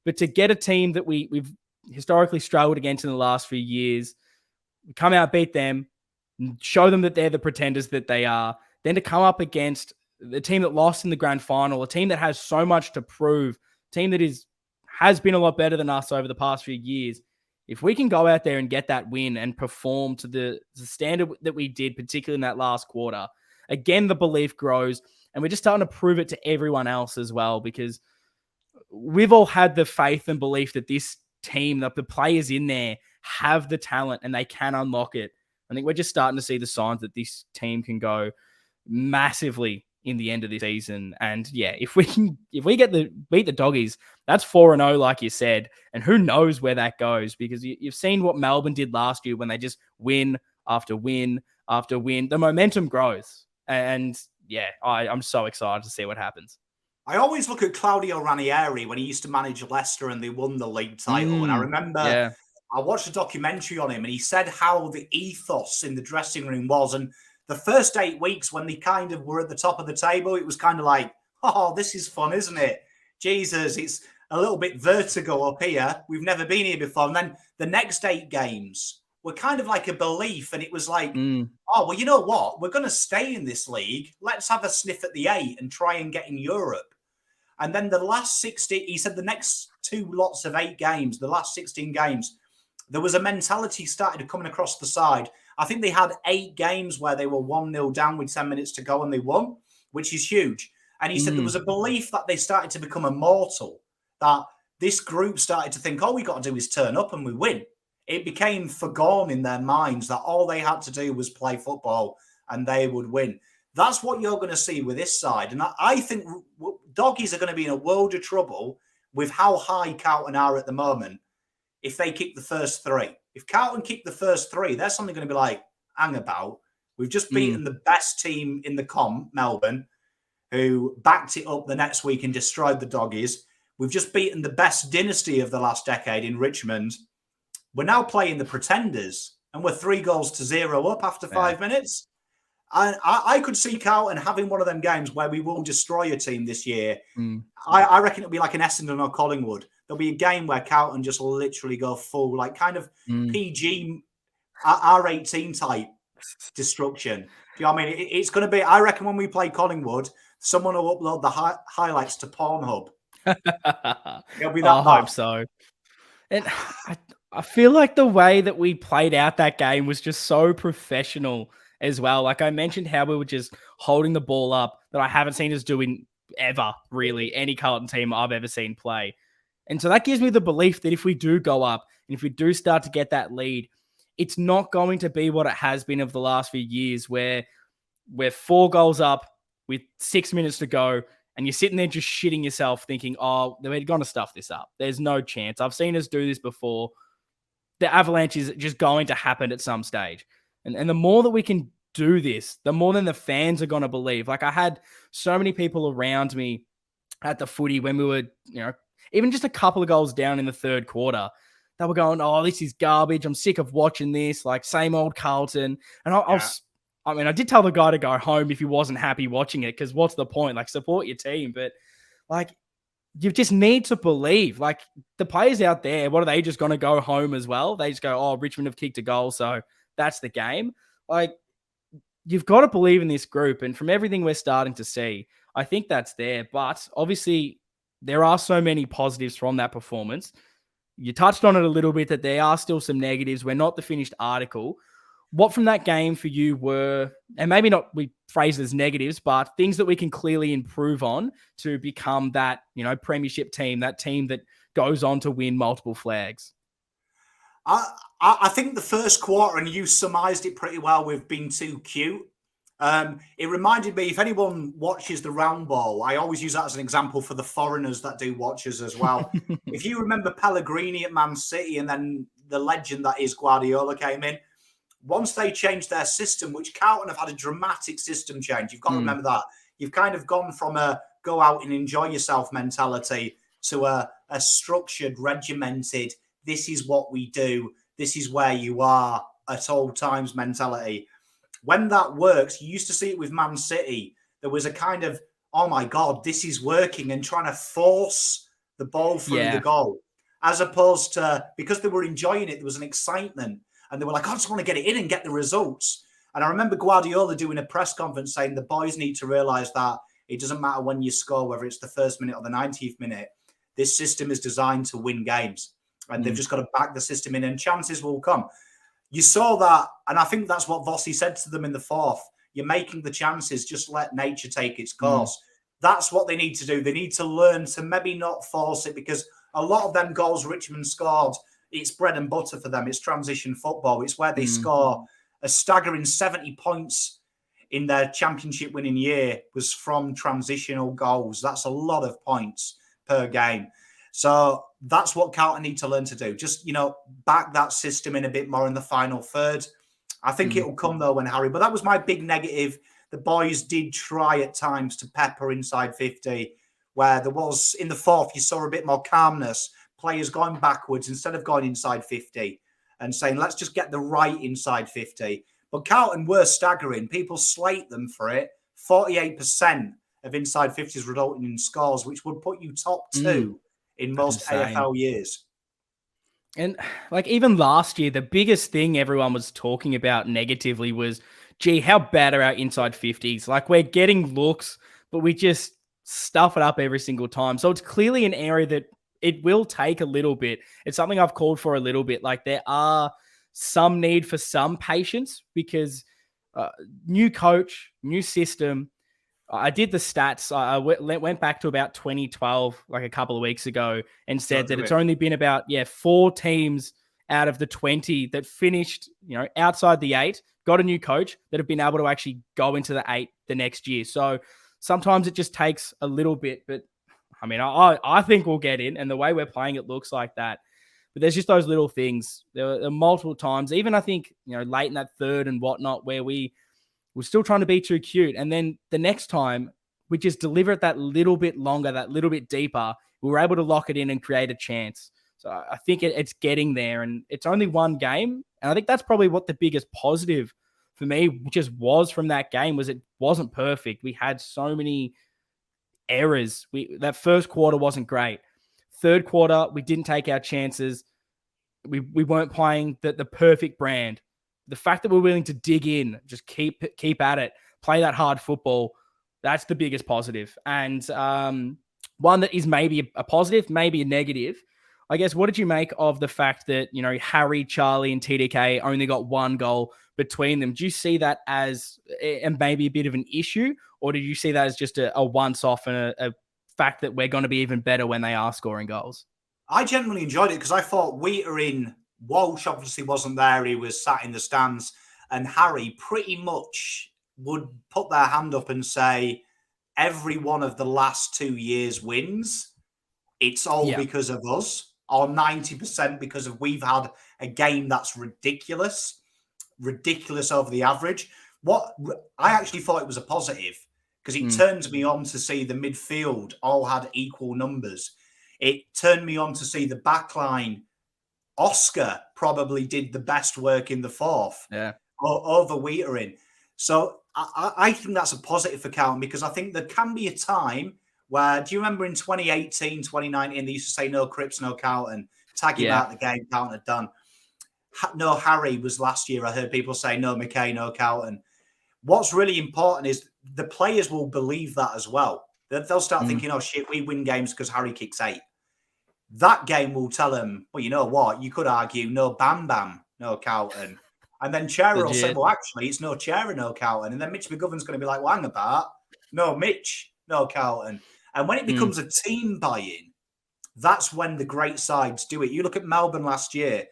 But to get a team that we've historically struggled against in the last few years, come out, beat them, show them that they're the pretenders that they are, then to come up against the team that lost in the grand final, a team that has so much to prove, a team that has been a lot better than us over the past few years. If we can go out there and get that win and perform to the standard that we did, particularly in that last quarter, again, the belief grows, and we're just starting to prove it to everyone else as well, because we've all had the faith and belief that this team, that the players in there have the talent and they can unlock it. I think we're just starting to see the signs that this team can go massively in the end of the season. And yeah, if we beat the Doggies, that's 4-0, like you said. And who knows where that goes, because you've seen what Melbourne did last year when they just win after win after win. The momentum grows. And yeah, I'm so excited to see what happens. I always look at Claudio Ranieri when he used to manage Leicester and they won the league title. And I remember I watched a documentary on him, and he said how the ethos in the dressing room was. And the first 8 weeks when they kind of were at the top of the table, it was kind of like, oh, this is fun, isn't it? Jesus, it's a little bit vertigo up here. We've never been here before. And then the next 8 games were kind of like a belief. And it was like, oh, well, you know what? We're going to stay in this league. Let's have a sniff at the 8 and try and get in Europe. And then the last 16, he said the next 2 lots of 8 games, the last 16 games, there was a mentality started coming across the side. I think they had 8 games where they were 1-0 down with 10 minutes to go and they won, which is huge. And he said there was a belief that they started to become immortal, that this group started to think, all we got to do is turn up and we win. It became foregone in their minds that all they had to do was play football and they would win. That's what you're going to see with this side. And I think Doggies are going to be in a world of trouble with how high Carlton are at the moment if they kick the first three. If Carlton kick the first three, they're suddenly going to be like, hang about. We've just beaten the best team in the comp, Melbourne, who backed it up the next week and destroyed the Doggies. We've just beaten the best dynasty of the last decade in Richmond. We're now playing the Pretenders, and we're 3-0 up after 5 minutes. And I could see Carlton having one of them games where we will destroy a team this year. I reckon it'll be like an Essendon or Collingwood. There'll be a game where Carlton just literally go full, like kind of PG, R18 type destruction. Do you know what I mean? It's going to be, I reckon when we play Collingwood, someone will upload the highlights to Pornhub. It'll be that I hope so. And I feel like the way that we played out that game was just so professional as well. Like I mentioned how we were just holding the ball up that I haven't seen us doing ever, really, any Carlton team I've ever seen play. And so that gives me the belief that if we do go up and if we do start to get that lead, it's not going to be what it has been of the last few years where we're 4 goals up with 6 minutes to go and you're sitting there just shitting yourself thinking, oh, they're going to stuff this up. There's no chance. I've seen us do this before. The avalanche is just going to happen at some stage. And the more that we can do this, the more than the fans are going to believe. Like I had so many people around me at the footy when we were, even just a couple of goals down in the third quarter, they were going, oh, this is garbage. I'm sick of watching this, like same old Carlton. And I did tell the guy to go home if he wasn't happy watching it, because what's the point? Like support your team. But like, you just need to believe, like the players out there, what are they just going to go home as well? They just go, oh, Richmond have kicked a goal, so that's the game. Like, you've got to believe in this group. And from everything we're starting to see, I think that's there. But obviously, there are so many positives from that performance. You touched on it a little bit that there are still some negatives. We're not the finished article. What from that game for you were, and maybe not we phrase it as negatives, but things that we can clearly improve on to become that, premiership team, that team that goes on to win multiple flags? I think the first quarter, and you surmised it pretty well with being too cute. It reminded me, if anyone watches the round ball, I always use that as an example for the foreigners that do watch us as well. If you remember Pellegrini at Man City and then the legend that is Guardiola came in, once they changed their system, which Carlton have had a dramatic system change, you've got to remember that. You've kind of gone from a go out and enjoy yourself mentality to a structured, regimented, this is what we do, this is where you are at all times mentality. When that works, you used to see it with Man City. There was a kind of, oh my God, this is working, and trying to force the ball through the goal. As opposed to, because they were enjoying it, there was an excitement. And they were like, I just want to get it in and get the results. And I remember Guardiola doing a press conference saying the boys need to realise that it doesn't matter when you score, whether it's the first minute or the 90th minute. This system is designed to win games. And they've just got to back the system in and chances will come. You saw that, and I think that's what Vossi said to them in the fourth. You're making the chances, just let nature take its course. That's what they need to do. They need to learn to maybe not force it, because a lot of them goals Richmond scored, it's bread and butter for them. It's transition football. It's where they score a staggering 70 points in their championship winning year was from transitional goals. That's a lot of points per game. So that's what Carlton need to learn to do. Just, back that system in a bit more in the final third. I think it will come, though, when Harry... But that was my big negative. The boys did try at times to pepper inside 50, where there was, in the fourth, you saw a bit more calmness. Players going backwards instead of going inside 50 and saying, let's just get the right inside 50. But Carlton were staggering. People slate them for it. 48% of inside 50s resulting in scores, which would put you top 2 in most AFL years. And like even last year, the biggest thing everyone was talking about negatively was, gee, how bad are our inside 50s? Like we're getting looks, but we just stuff it up every single time. So it's clearly an area that it will take a little bit. It's something I've called for a little bit. Like there are some need for some patience because new coach, new system. I did the stats. I went back to about 2012, like a couple of weeks ago, and said that it's only been about 4 teams out of the 20 that finished, outside the 8 got a new coach that have been able to actually go into the 8 the next year. So sometimes it just takes a little bit, but I mean, I think we'll get in, and the way we're playing it looks like that. But there's just those little things. There were multiple times, even I think, late in that third and whatnot, where we were still trying to be too cute. And then the next time we just deliver it that little bit longer, that little bit deeper. We were able to lock it in and create a chance. So I think it's getting there, and it's only one game. And I think that's probably what the biggest positive for me just was from that game was it wasn't perfect. We had so many errors. That first quarter wasn't great. Third quarter, we didn't take our chances. We weren't playing the perfect brand. The fact that we're willing to dig in, just keep at it, play that hard football, that's the biggest positive. And one that is maybe a positive, maybe a negative. I guess, what did you make of the fact that, Harry, Charlie, and TDK only got one goal between them? Do you see that as maybe a bit of an issue, or did you see that as just a once-off and a fact that we're going to be even better when they are scoring goals? I genuinely enjoyed it because I thought Walsh obviously wasn't there. He was sat in the stands, and Harry pretty much would put their hand up and say, every one of the last 2 years wins. It's all because of us, or 90% because of we've had a game that's ridiculous over the average. What I actually thought it was a positive because it turned me on to see the midfield all had equal numbers. It turned me on to see the back line. Oscar probably did the best work in the fourth over Wheatering. So I think that's a positive for Carlton because I think there can be a time where, do you remember in 2018, 2019, they used to say no Crips, no Carlton, tag him out the game, Carlton had done. No Harry was last year. I heard people say no McKay, no Carlton. What's really important is the players will believe that as well. They'll start thinking, oh shit, we win games because Harry kicks 8. That game will tell them, well, you know what? You could argue no Bam Bam, no Carlton. And then Chera will say, well, actually, it's no Chera, no Carlton. And then Mitch McGovern's going to be like, well, hang about. No Mitch, no Carlton. And when it becomes a team buy-in, that's when the great sides do it. You look at Melbourne last year,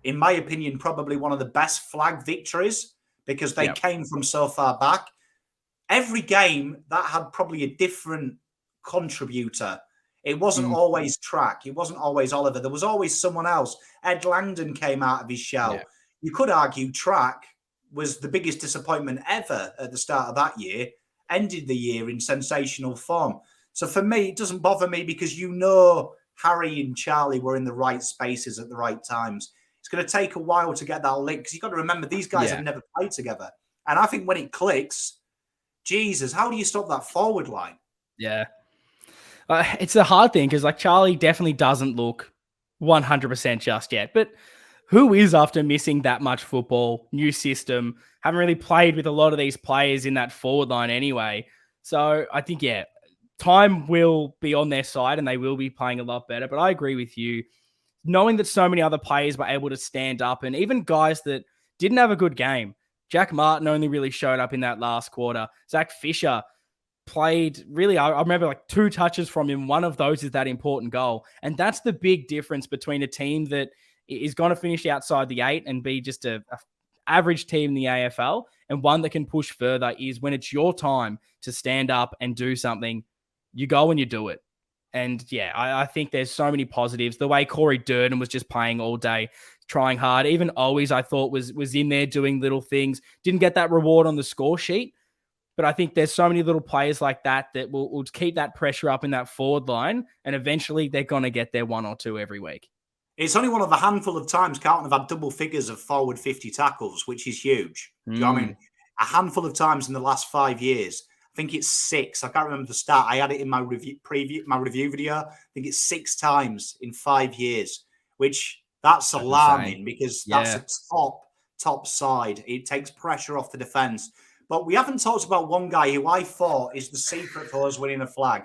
in my opinion, probably one of the best flag victories because they came from so far back. Every game, that had probably a different contributor. It wasn't always Track. It wasn't always Oliver. There was always someone else. Ed Langdon came out of his shell. Yeah. You could argue Track was the biggest disappointment ever at the start of that year, ended the year in sensational form. So for me, it doesn't bother me because Harry and Charlie were in the right spaces at the right times. It's going to take a while to get that link because you've got to remember these guys have never played together. And I think when it clicks, Jesus, how do you stop that forward line? Yeah. It's a hard thing because Charlie definitely doesn't look 100% just yet. But who is after missing that much football, new system, haven't really played with a lot of these players in that forward line anyway. So I think, time will be on their side and they will be playing a lot better. But I agree with you. Knowing that so many other players were able to stand up and even guys that didn't have a good game. Jack Martin only really showed up in that last quarter. Zach Fisher played really, I remember 2 touches from him. One of those is that important goal. And that's the big difference between a team that is going to finish outside the 8 and be just a average team in the AFL and one that can push further is when it's your time to stand up and do something, you go and you do it. And I think there's so many positives. The way Corey Durden was just playing all day, trying hard. Even Always, I thought, was in there doing little things. Didn't get that reward on the score sheet. But I think there's so many little players like that will keep that pressure up in that forward line. And eventually they're going to get their 1 or 2 every week. It's only one of a handful of times Carlton have had double figures of forward 50 tackles, which is huge. Do you know what I mean? A handful of times in the last 5 years. I think it's 6. I can't remember the stat. I had it in my review video. I think it's 6 times in 5 years, which that's alarming because that's a top side. It takes pressure off the defence. But we haven't talked about one guy who I thought is the secret for us winning a flag,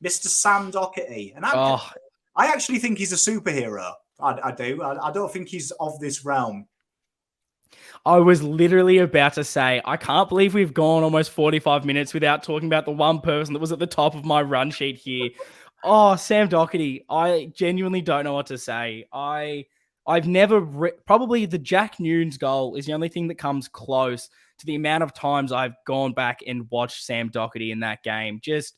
Mr. Sam Doherty. And I actually think he's a superhero. I do. I don't think he's of this realm. I was literally about to say, I can't believe we've gone almost 45 minutes without talking about the one person that was at the top of my run sheet here. Oh, Sam Doherty. I genuinely don't know what to say. I I've never probably the Jack Nunes goal is the only thing that comes close to the amount of times I've gone back and watched Sam Doherty in that game. Just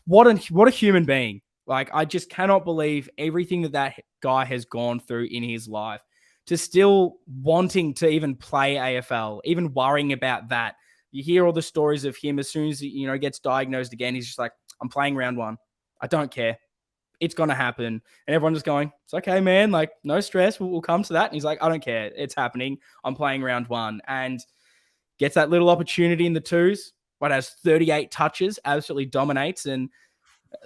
what a human being. Like, I just cannot believe everything that guy has gone through in his life to still wanting to even play AFL, even worrying about that. You hear all the stories of him as soon as he, gets diagnosed again, he's just like, I'm playing round one. I don't care. It's going to happen. And everyone's just going, it's okay, man. Like, no stress. We'll come to that. And he's like, I don't care. It's happening. I'm playing round one. And gets that little opportunity in the twos, but has 38 touches, absolutely dominates. And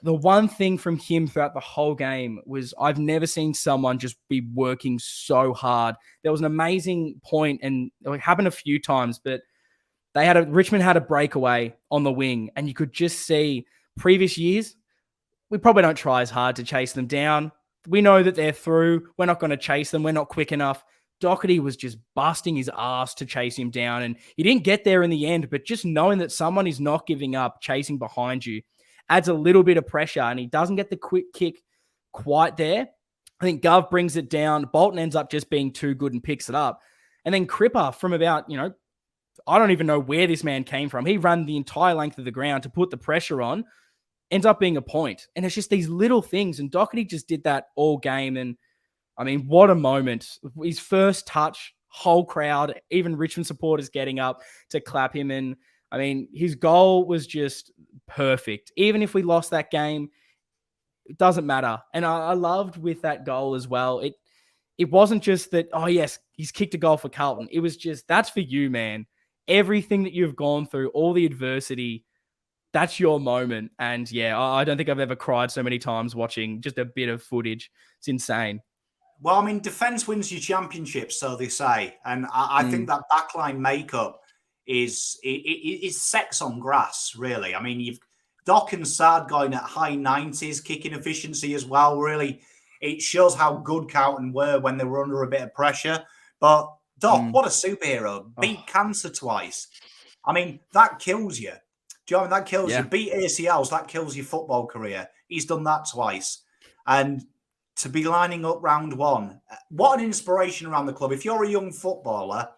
the one thing from him throughout the whole game was I've never seen someone just be working so hard. There was an amazing point, and it happened a few times, but Richmond had a breakaway on the wing, and you could just see previous years, we probably don't try as hard to chase them down. We know that they're through. We're not going to chase them. We're not quick enough. Doherty was just busting his ass to chase him down, and he didn't get there in the end, but just knowing that someone is not giving up, chasing behind you, adds a little bit of pressure, and he doesn't get the quick kick quite there. I think Gov brings it down. Bolton ends up just being too good and picks it up. And then Cripper from about, I don't even know where this man came from. He ran the entire length of the ground to put the pressure on, ends up being a point. And it's just these little things. And Doherty just did that all game. And I mean, what a moment. His first touch, whole crowd, even Richmond supporters getting up to clap him. And I mean, his goal was just perfect. Even if we lost that game, it doesn't matter. And I loved with that goal as well. It wasn't just that, oh yes, he's kicked a goal for Carlton. It was just, that's for you, man. Everything that you've gone through, all the adversity, that's your moment. And yeah, I don't think I've ever cried so many times watching just a bit of footage. It's insane. Well, I mean, defence wins your championships, so they say. And I think that backline makeup is sex on grass, really. I mean, you've Doc and Sard going at high 90s, kicking efficiency as well, really. It shows how good Carlton were when they were under a bit of pressure. But Doc, what a superhero. Beat cancer twice. I mean, that kills you. Do you know what I mean? That kills you. Beat ACLs, that kills your football career. He's done that twice. And to be lining up round one, what an inspiration around the club. If you're a young footballer,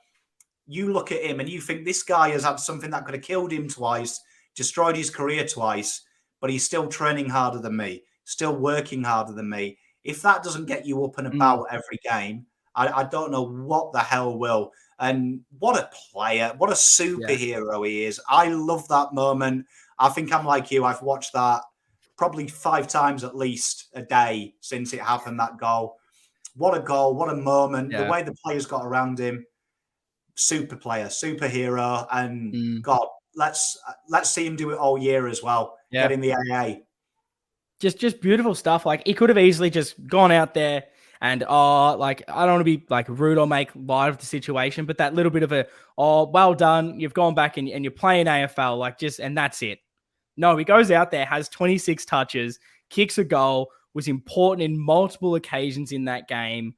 you look at him and you think this guy has had something that could have killed him twice, destroyed his career twice, but he's still training harder than me, still working harder than me. If that doesn't get you up and about every game, I don't know what the hell will. And what a player, what a superhero he is. I love that moment. I think I'm like you. I've watched that probably 5 times at least a day since it happened, that goal. What a goal, what a moment. The way the players got around him, super player, superhero. And God, let's see him do it all year as well. Get in the AA. Just beautiful stuff. Like, he could have easily just gone out there and, I don't want to be like rude or make light of the situation, but that little bit of well done. You've gone back and you're playing AFL, and that's it. No, he goes out there, has 26 touches, kicks a goal, was important in multiple occasions in that game.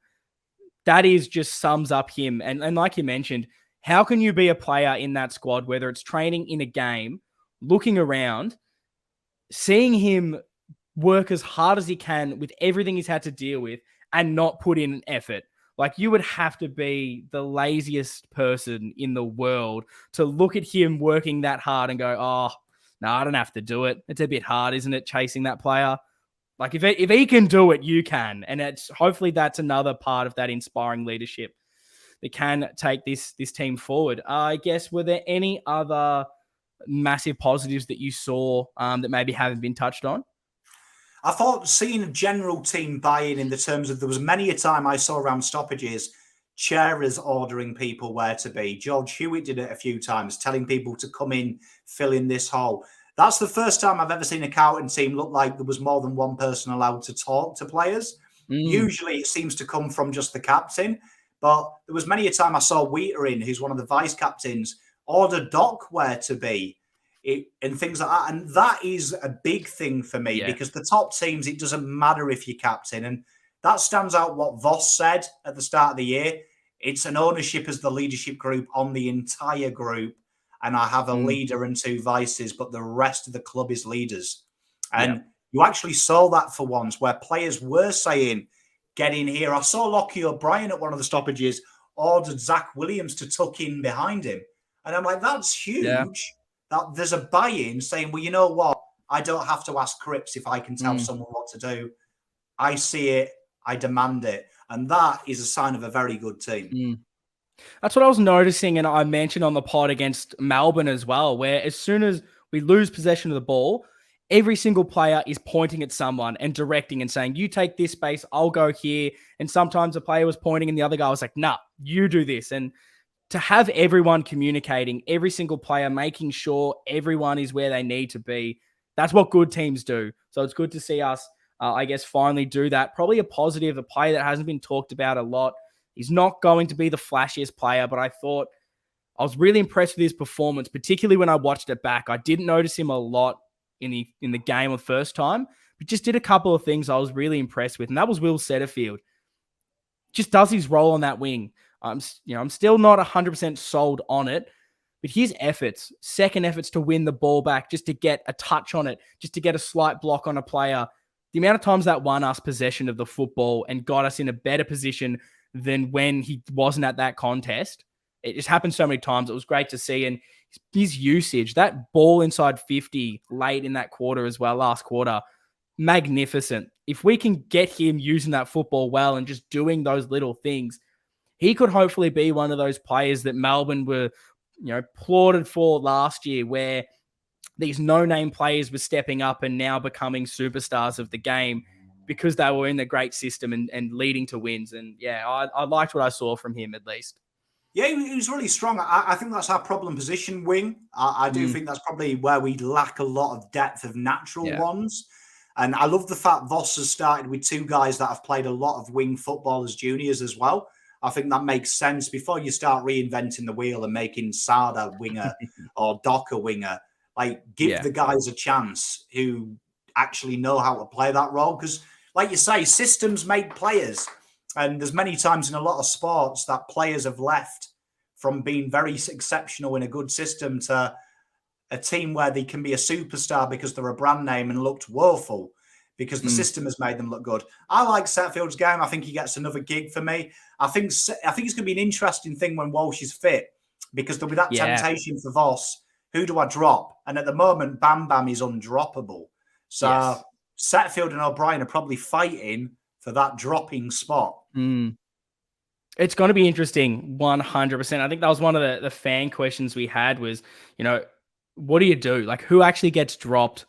That is just sums up him. And like you mentioned, how can you be a player in that squad, whether it's training in a game, looking around, seeing him work as hard as he can with everything he's had to deal with and not put in an effort? Like, you would have to be the laziest person in the world to look at him working that hard and go, no, I don't have to do it. It's a bit hard, isn't it, chasing that player? Like, if he can do it, you can. And hopefully that's another part of that inspiring leadership that can take this team forward. I guess, were there any other massive positives that you saw that maybe haven't been touched on? I thought seeing a general team buy-in the terms of, there was many a time I saw around stoppages, Cherries ordering people where to be. George Hewitt did it a few times, telling people to come in, fill in this hole. That's the first time I've ever seen a Carlton team look like there was more than one person allowed to talk to players. Usually it seems to come from just the captain, but there was many a time I saw Wheater who's one of the vice captains, order Doc where to be. And things like that. And that is a big thing for me because the top teams, it doesn't matter if you're captain. And that stands out what Voss said at the start of the year. It's an ownership as the leadership group on the entire group. And I have a leader and 2 vices, but the rest of the club is leaders. And you actually saw that for once, where players were saying, get in here. I saw Lachy O'Brien at one of the stoppages ordered Zach Williams to tuck in behind him. And I'm like, that's huge. Yeah. That there's a buy-in saying, well, you know what? I don't have to ask Cripps if I can tell someone what to do. I see it. I demand it. And that is a sign of a very good team. That's what I was noticing, and I mentioned on the pod against Melbourne as well, where as soon as we lose possession of the ball, every single player is pointing at someone and directing and saying, you take this space, I'll go here. And sometimes a player was pointing and the other guy was like, nah, you do this. And to have everyone communicating, every single player making sure everyone is where they need to be, that's what good teams do. So it's good to see us, I guess, finally do that. Probably a positive, a player that hasn't been talked about a lot. He's not going to be the flashiest player, but I thought I was really impressed with his performance, particularly when I watched it back. I didn't notice him a lot in the game the first time, but just did a couple of things I was really impressed with, and that was Will Setterfield. Just does his role on that wing. I'm still not 100% sold on it, but his efforts, second efforts to win the ball back, just to get a touch on it, just to get a slight block on a player, the amount of times that won us possession of the football and got us in a better position than when he wasn't at that contest. It just happened so many times. It was great to see. And his usage, that ball inside 50 late in that quarter as well, last quarter, magnificent. If we can get him using that football well and just doing those little things, he could hopefully be one of those players that Melbourne were, applauded for last year, where these no-name players were stepping up and now becoming superstars of the game because they were in the great system and leading to wins. And yeah, I liked what I saw from him at least. Yeah, he was really strong. I think that's our problem position wing. I do think that's probably where we lack a lot of depth of natural ones. And I love the fact Voss has started with two guys that have played a lot of wing football as juniors as well. I think that makes sense before you start reinventing the wheel and making Saad a winger or Doc a winger. Like, give the guys a chance who actually know how to play that role. Because, like you say, systems make players. And there's many times in a lot of sports that players have left from being very exceptional in a good system to a team where they can be a superstar because they're a brand name and looked woeful because the system has made them look good. I like Setfield's game. I think he gets another gig for me. I think it's going to be an interesting thing when Walsh is fit because there'll be that temptation for Voss. Who do I drop? And at the moment, Bam Bam is undroppable. So Setfield and O'Brien are probably fighting for that dropping spot. It's going to be interesting, 100%. I think that was one of the fan questions we had was, what do you do? Like, who actually gets dropped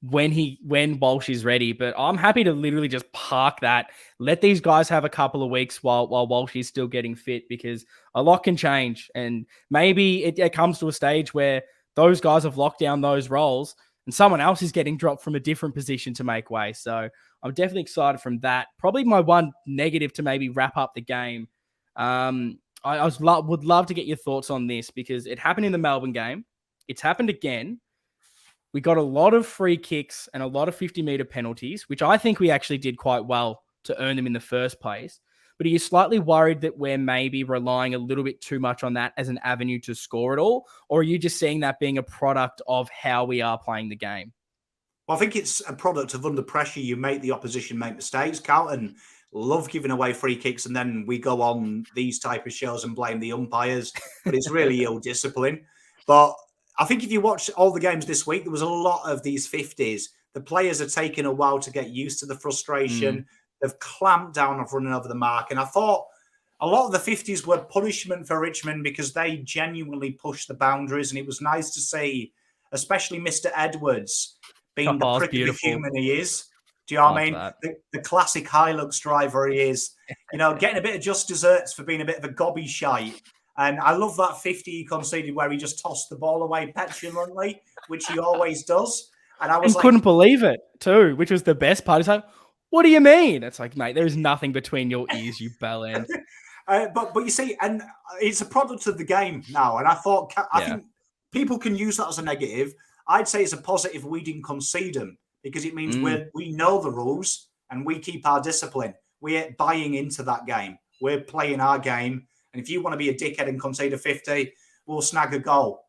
when Walsh is ready? But I'm happy to literally just park that, let these guys have a couple of weeks while Walsh is still getting fit, because a lot can change. And maybe it comes to a stage where those guys have locked down those roles and someone else is getting dropped from a different position to make way. So I'm definitely excited from that. Probably my one negative to maybe wrap up the game. Would love to get your thoughts on this because it happened in the Melbourne game. It's happened again. We got a lot of free kicks and a lot of 50-meter penalties, which I think we actually did quite well to earn them in the first place. But are you slightly worried that we're maybe relying a little bit too much on that as an avenue to score it all? Or are you just seeing that being a product of how we are playing the game? Well, I think it's a product of under pressure. You make the opposition make mistakes. Carlton love giving away free kicks, and then we go on these type of shows and blame the umpires. But it's really ill discipline. But I think if you watch all the games this week, there was a lot of these 50s. The players are taking a while to get used to the frustration. They've clamped down on running over the mark. And I thought a lot of the 50s were punishment for Richmond because they genuinely pushed the boundaries. And it was nice to see, especially Mr. Edwards, being the prickly human he is. Do you know what I mean? The classic Hilux driver he is. Getting a bit of just desserts for being a bit of a gobby shite. And I love that 50 he conceded where he just tossed the ball away petulantly, which he always does. And I was couldn't believe it too, which was the best part. He's like, what do you mean? It's like, mate, there's nothing between your ears, you bell end. But you see, and it's a product of the game now. And I think people can use that as a negative. I'd say it's a positive we didn't concede them because it means we know the rules and we keep our discipline. We're buying into that game. We're playing our game. And if you want to be a dickhead and concede a 50, we'll snag a goal.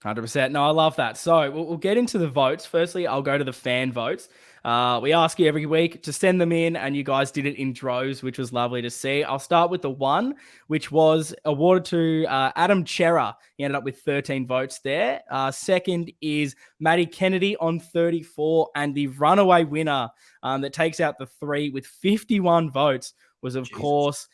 100%. No, I love that. So we'll get into the votes. Firstly, I'll go to the fan votes. We ask you every week to send them in, and you guys did it in droves, which was lovely to see. I'll start with the one, which was awarded to Adam Chera. He ended up with 13 votes there. Second is Matty Kennedy on 34, and the runaway winner that takes out the 3 with 51 votes was, of course,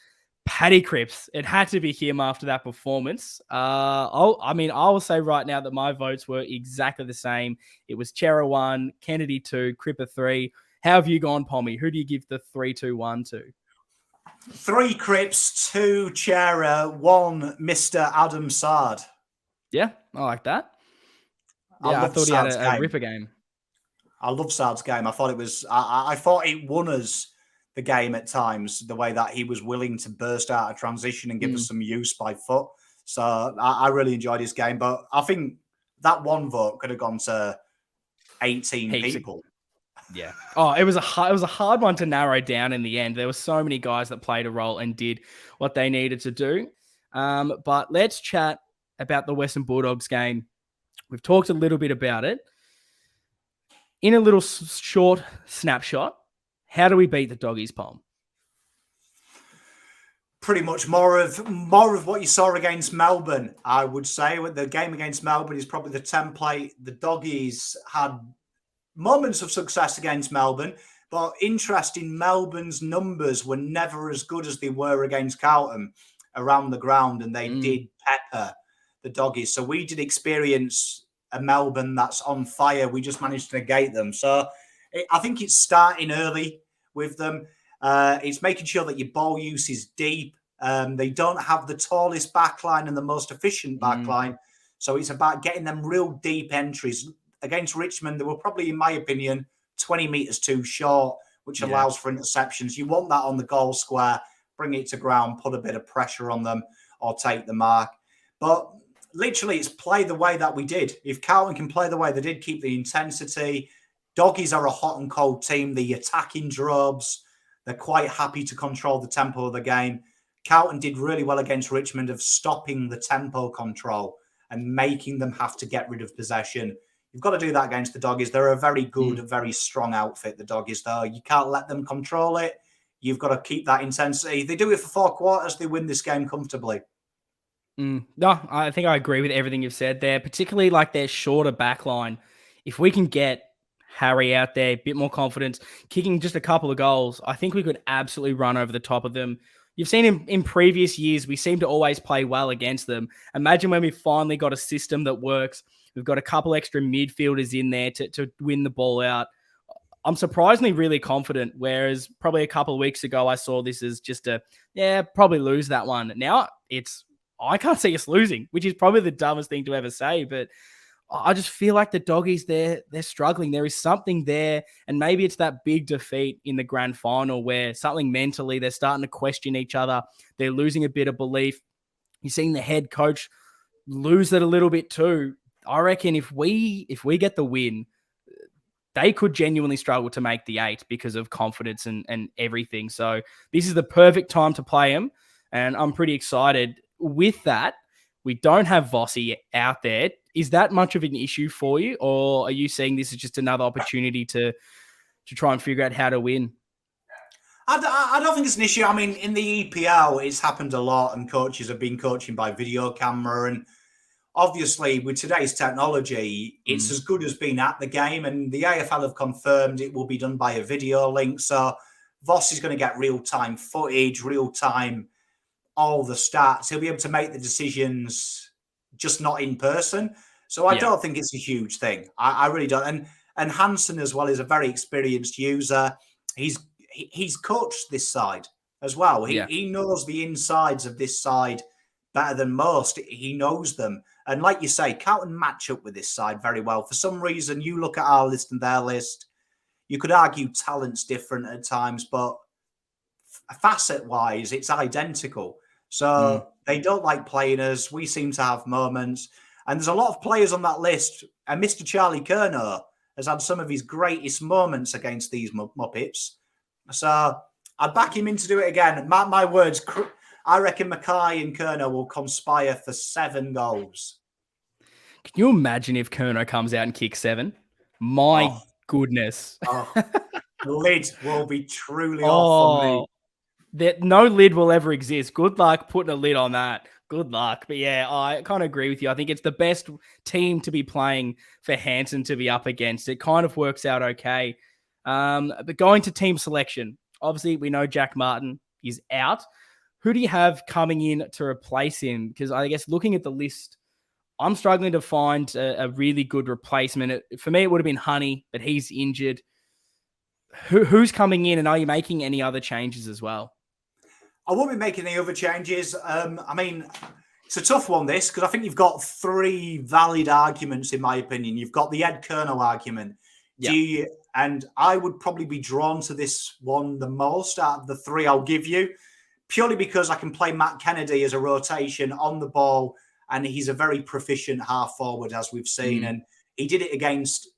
Paddy Cripps. It had to be him after that performance. I will say right now that my votes were exactly the same. It was Chera 1, Kennedy 2, Cripper 3. How have you gone, Pommy? Who do you give the 3-2-1 to? 3 Cripps, 2 Chera, 1 Mr. Adam Sard. Yeah, I like that. Yeah, I thought he had a ripper game. I love Sard's game. I thought it was. I thought it won us the game at times, the way that he was willing to burst out of transition and give us some use by foot. So I really enjoyed his game. But I think that one vote could have gone to 18 people. Yeah. Oh, it was a hard one to narrow down in the end. There were so many guys that played a role and did what they needed to do. But let's chat about the Western Bulldogs game. We've talked a little bit about it. In a little short snapshot, how do we beat the Doggies, Pom? Pretty much more of what you saw against Melbourne, I would say. The game against Melbourne is probably the template. The Doggies had moments of success against Melbourne, but interesting, Melbourne's numbers were never as good as they were against Carlton around the ground, and they did pepper the Doggies. So we did experience a Melbourne that's on fire. We just managed to negate them. So I think it's starting early with them. It's making sure that your ball use is deep. They don't have the tallest backline and the most efficient backline. So it's about getting them real deep entries. Against Richmond, they were probably, in my opinion, 20 metres too short, which allows for interceptions. You want that on the goal square, bring it to ground, put a bit of pressure on them or take the mark. But literally, it's play the way that we did. If Carlton can play the way they did, keep the intensity. Doggies are a hot and cold team. The attacking droves. They're quite happy to control the tempo of the game. Carlton did really well against Richmond of stopping the tempo control and making them have to get rid of possession. You've got to do that against the Doggies. They're a very good, very strong outfit, the Doggies, though. You can't let them control it. You've got to keep that intensity. They do it for 4 quarters. They win this game comfortably. No, I think I agree with everything you've said there, particularly like their shorter backline. If we can get Harry out there, a bit more confidence, kicking just a couple of goals, I think we could absolutely run over the top of them. You've seen in previous years, we seem to always play well against them. Imagine when we finally got a system that works. We've got a couple extra midfielders in there to win the ball out. I'm surprisingly really confident, whereas probably a couple of weeks ago, I saw this as just probably lose that one. Now I can't see us losing, which is probably the dumbest thing to ever say, but I just feel like the Doggies, they're struggling. There is something there, and maybe it's that big defeat in the grand final where something mentally, they're starting to question each other. They're losing a bit of belief. You're seeing the head coach lose it a little bit too. I reckon if we get the win, they could genuinely struggle to make the 8 because of confidence and everything. So this is the perfect time to play them, and I'm pretty excited. With that, we don't have Vossi out there. Is that much of an issue for you, or are you seeing this as just another opportunity to try and figure out how to win? I don't think it's an issue. I mean, in the EPL, it's happened a lot, and coaches have been coaching by video camera. And obviously, with today's technology, it's as good as being at the game. And the AFL have confirmed it will be done by a video link. So Voss is going to get real-time footage, real-time, all the stats. He'll be able to make the decisions, just not in person. So I don't think it's a huge thing. I really don't. And Hansen as well is a very experienced user. He's coached this side as well. He knows the insides of this side better than most. He knows them. And like you say, Carlton match up with this side very well. For some reason, you look at our list and their list, you could argue talent's different at times, but facet-wise, it's identical. So they don't like playing us. We seem to have moments. And there's a lot of players on that list. And Mr. Charlie Curnow has had some of his greatest moments against these Muppets. So I'd back him in to do it again. Mark my words, I reckon Mackay and Curnow will conspire for 7 goals. Can you imagine if Kerno comes out and kicks 7? My goodness. The lid will be truly off on me. That no lid will ever exist. Good luck putting a lid on that. Good luck. But yeah, I kind of agree with you. I think it's the best team to be playing for Hansen to be up against. It kind of works out okay. But going to team selection, obviously we know Jack Martin is out. Who do you have coming in to replace him? Because I guess looking at the list, I'm struggling to find a really good replacement. For me, it would have been Honey, but he's injured. Who's coming in, and are you making any other changes as well? I won't be making any other changes. I mean, it's a tough one, this, because I think you've got 3 valid arguments, in my opinion. You've got the Ed Kerno argument. Yeah. And I would probably be drawn to this one the most out of the 3 I'll give you, purely because I can play Matt Kennedy as a rotation on the ball, and he's a very proficient half forward, as we've seen. And he did it against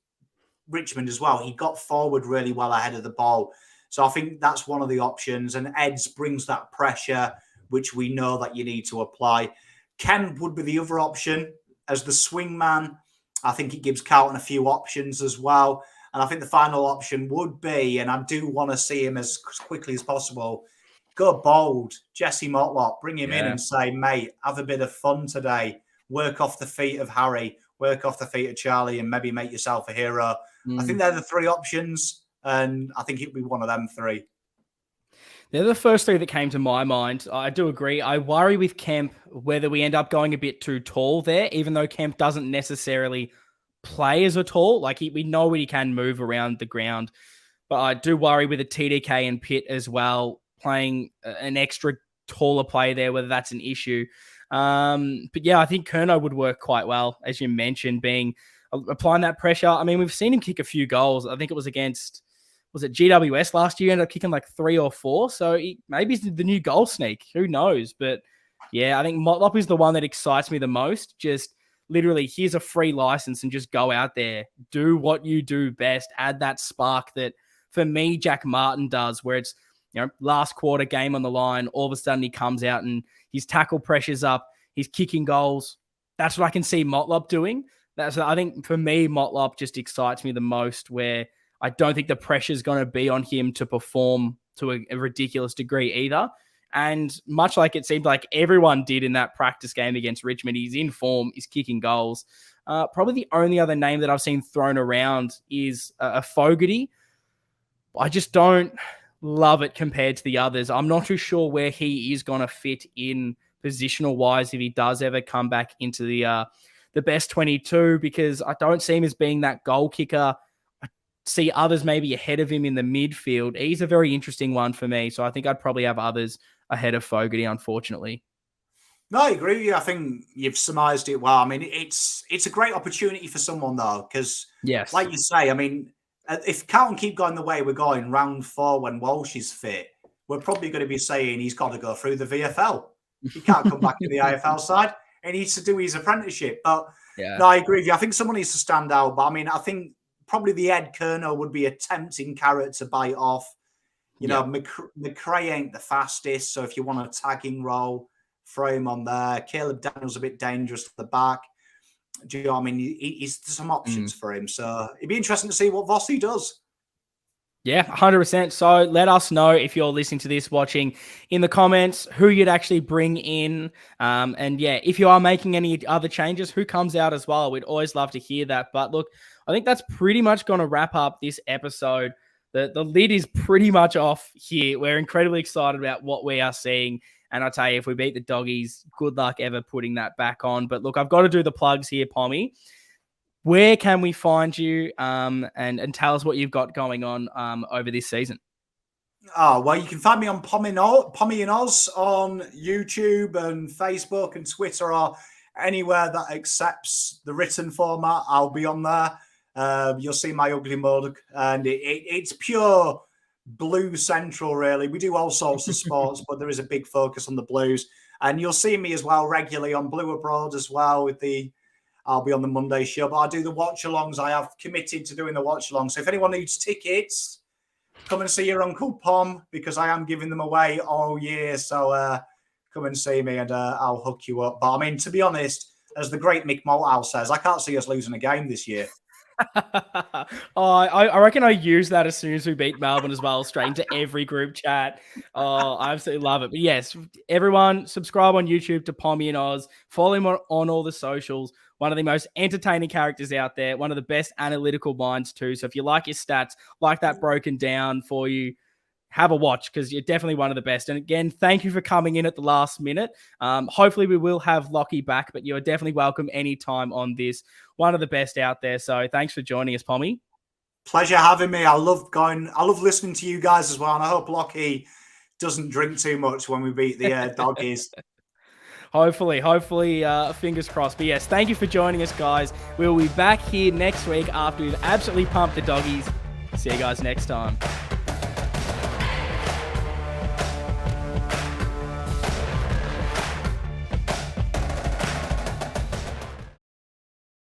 Richmond as well. He got forward really well ahead of the ball. So I think that's one of the options. And Eds brings that pressure, which we know that you need to apply. Ken would be the other option as the swing man. I think it gives Carlton a few options as well. And I think the final option would be, and I do want to see him as quickly as possible, go bold. Jesse Motlop, bring him in and say, mate, have a bit of fun today. Work off the feet of Harry, work off the feet of Charlie, and maybe make yourself a hero. I think they're the 3 options. And I think it'd be one of them 3. They're the first 3 that came to my mind. I do agree. I worry with Kemp whether we end up going a bit too tall there, even though Kemp doesn't necessarily play as a tall. Like we know he can move around the ground. But I do worry with a TDK and Pitt as well, playing an extra taller player there, whether that's an issue. But yeah, I think Kerno would work quite well, as you mentioned, applying that pressure. I mean, we've seen him kick a few goals. I think it was against... Was it GWS last year? Ended up kicking like 3 or 4. So maybe he's the new goal sneak. Who knows? But yeah, I think Motlop is the one that excites me the most. Just literally, here's a free license and just go out there. Do what you do best. Add that spark that, for me, Jack Martin does, where it's, last quarter, game on the line. All of a sudden, he comes out and his tackle pressure's up. He's kicking goals. That's what I can see Motlop doing. I think, for me, Motlop just excites me the most, where I don't think the pressure is going to be on him to perform to a ridiculous degree either. And much like it seemed like everyone did in that practice game against Richmond, he's in form, he's kicking goals. Probably the only other name that I've seen thrown around is a Fogarty. I just don't love it compared to the others. I'm not too sure where he is going to fit in positional-wise if he does ever come back into the best 22, because I don't see him as being that goal kicker. See others maybe ahead of him in the midfield. He's a very interesting one for me. So I think I'd probably have others ahead of Fogarty, unfortunately. No, I agree with you. I think you've surmised it well. I mean, it's a great opportunity for someone, though, because, yes, like you say, I mean, if Carlton keep going the way we're going, round 4 when Walsh is fit, we're probably going to be saying he's got to go through the VFL. He can't come back to the IFL side. He needs to do his apprenticeship. But no, I agree with you. I think someone needs to stand out. But I mean, I think probably the Ed Kerno would be a tempting carrot to bite off. You know, McRae ain't the fastest, so if you want a tagging role, throw him on there. Caleb Daniels a bit dangerous at the back. Do you know what I mean? He's some options for him. So it'd be interesting to see what Vossi does. Yeah, 100%. So let us know if you're listening to this, watching, in the comments, who you'd actually bring in. And yeah, if you are making any other changes, who comes out as well. We'd always love to hear that. But look, I think that's pretty much going to wrap up this episode. The lid is pretty much off here. We're incredibly excited about what we are seeing. And I tell you, if we beat the Doggies, good luck ever putting that back on. But look, I've got to do the plugs here, Pommy. Where can we find you and tell us what you've got going on over this season? Oh, well, you can find me on PommyInOz on YouTube and Facebook and Twitter, or anywhere that accepts the written format. I'll be on there. You'll see my ugly mug, and it's pure blue central, really. We do all sorts of sports, but there is a big focus on the Blues. And you'll see me as well regularly on Blue Abroad as well. I'll be on the Monday show, but I do the watch-alongs. I have committed to doing the watch-alongs. So if anyone needs tickets, come and see your Uncle Pom, because I am giving them away all year. So come and see me, and I'll hook you up. But I mean, to be honest, as the great Mick Malthouse says, I can't see us losing a game this year. I reckon I use that as soon as we beat Melbourne as well, straight into every group chat. I absolutely love it. But yes, everyone subscribe on YouTube to PommyInOz. Follow him on all the socials. One of the most entertaining characters out there. One of the best analytical minds too. So if you like his stats, like that broken down for you, have a watch because you're definitely one of the best. And again, thank you for coming in at the last minute. Hopefully we will have Lachy back, but you're definitely welcome anytime on this. One of the best out there. So thanks for joining us, Pommy. Pleasure having me. I love listening to you guys as well. And I hope Lachy doesn't drink too much when we beat the doggies. Hopefully, fingers crossed. But yes, thank you for joining us, guys. We'll be back here next week after we've absolutely pumped the doggies. See you guys next time.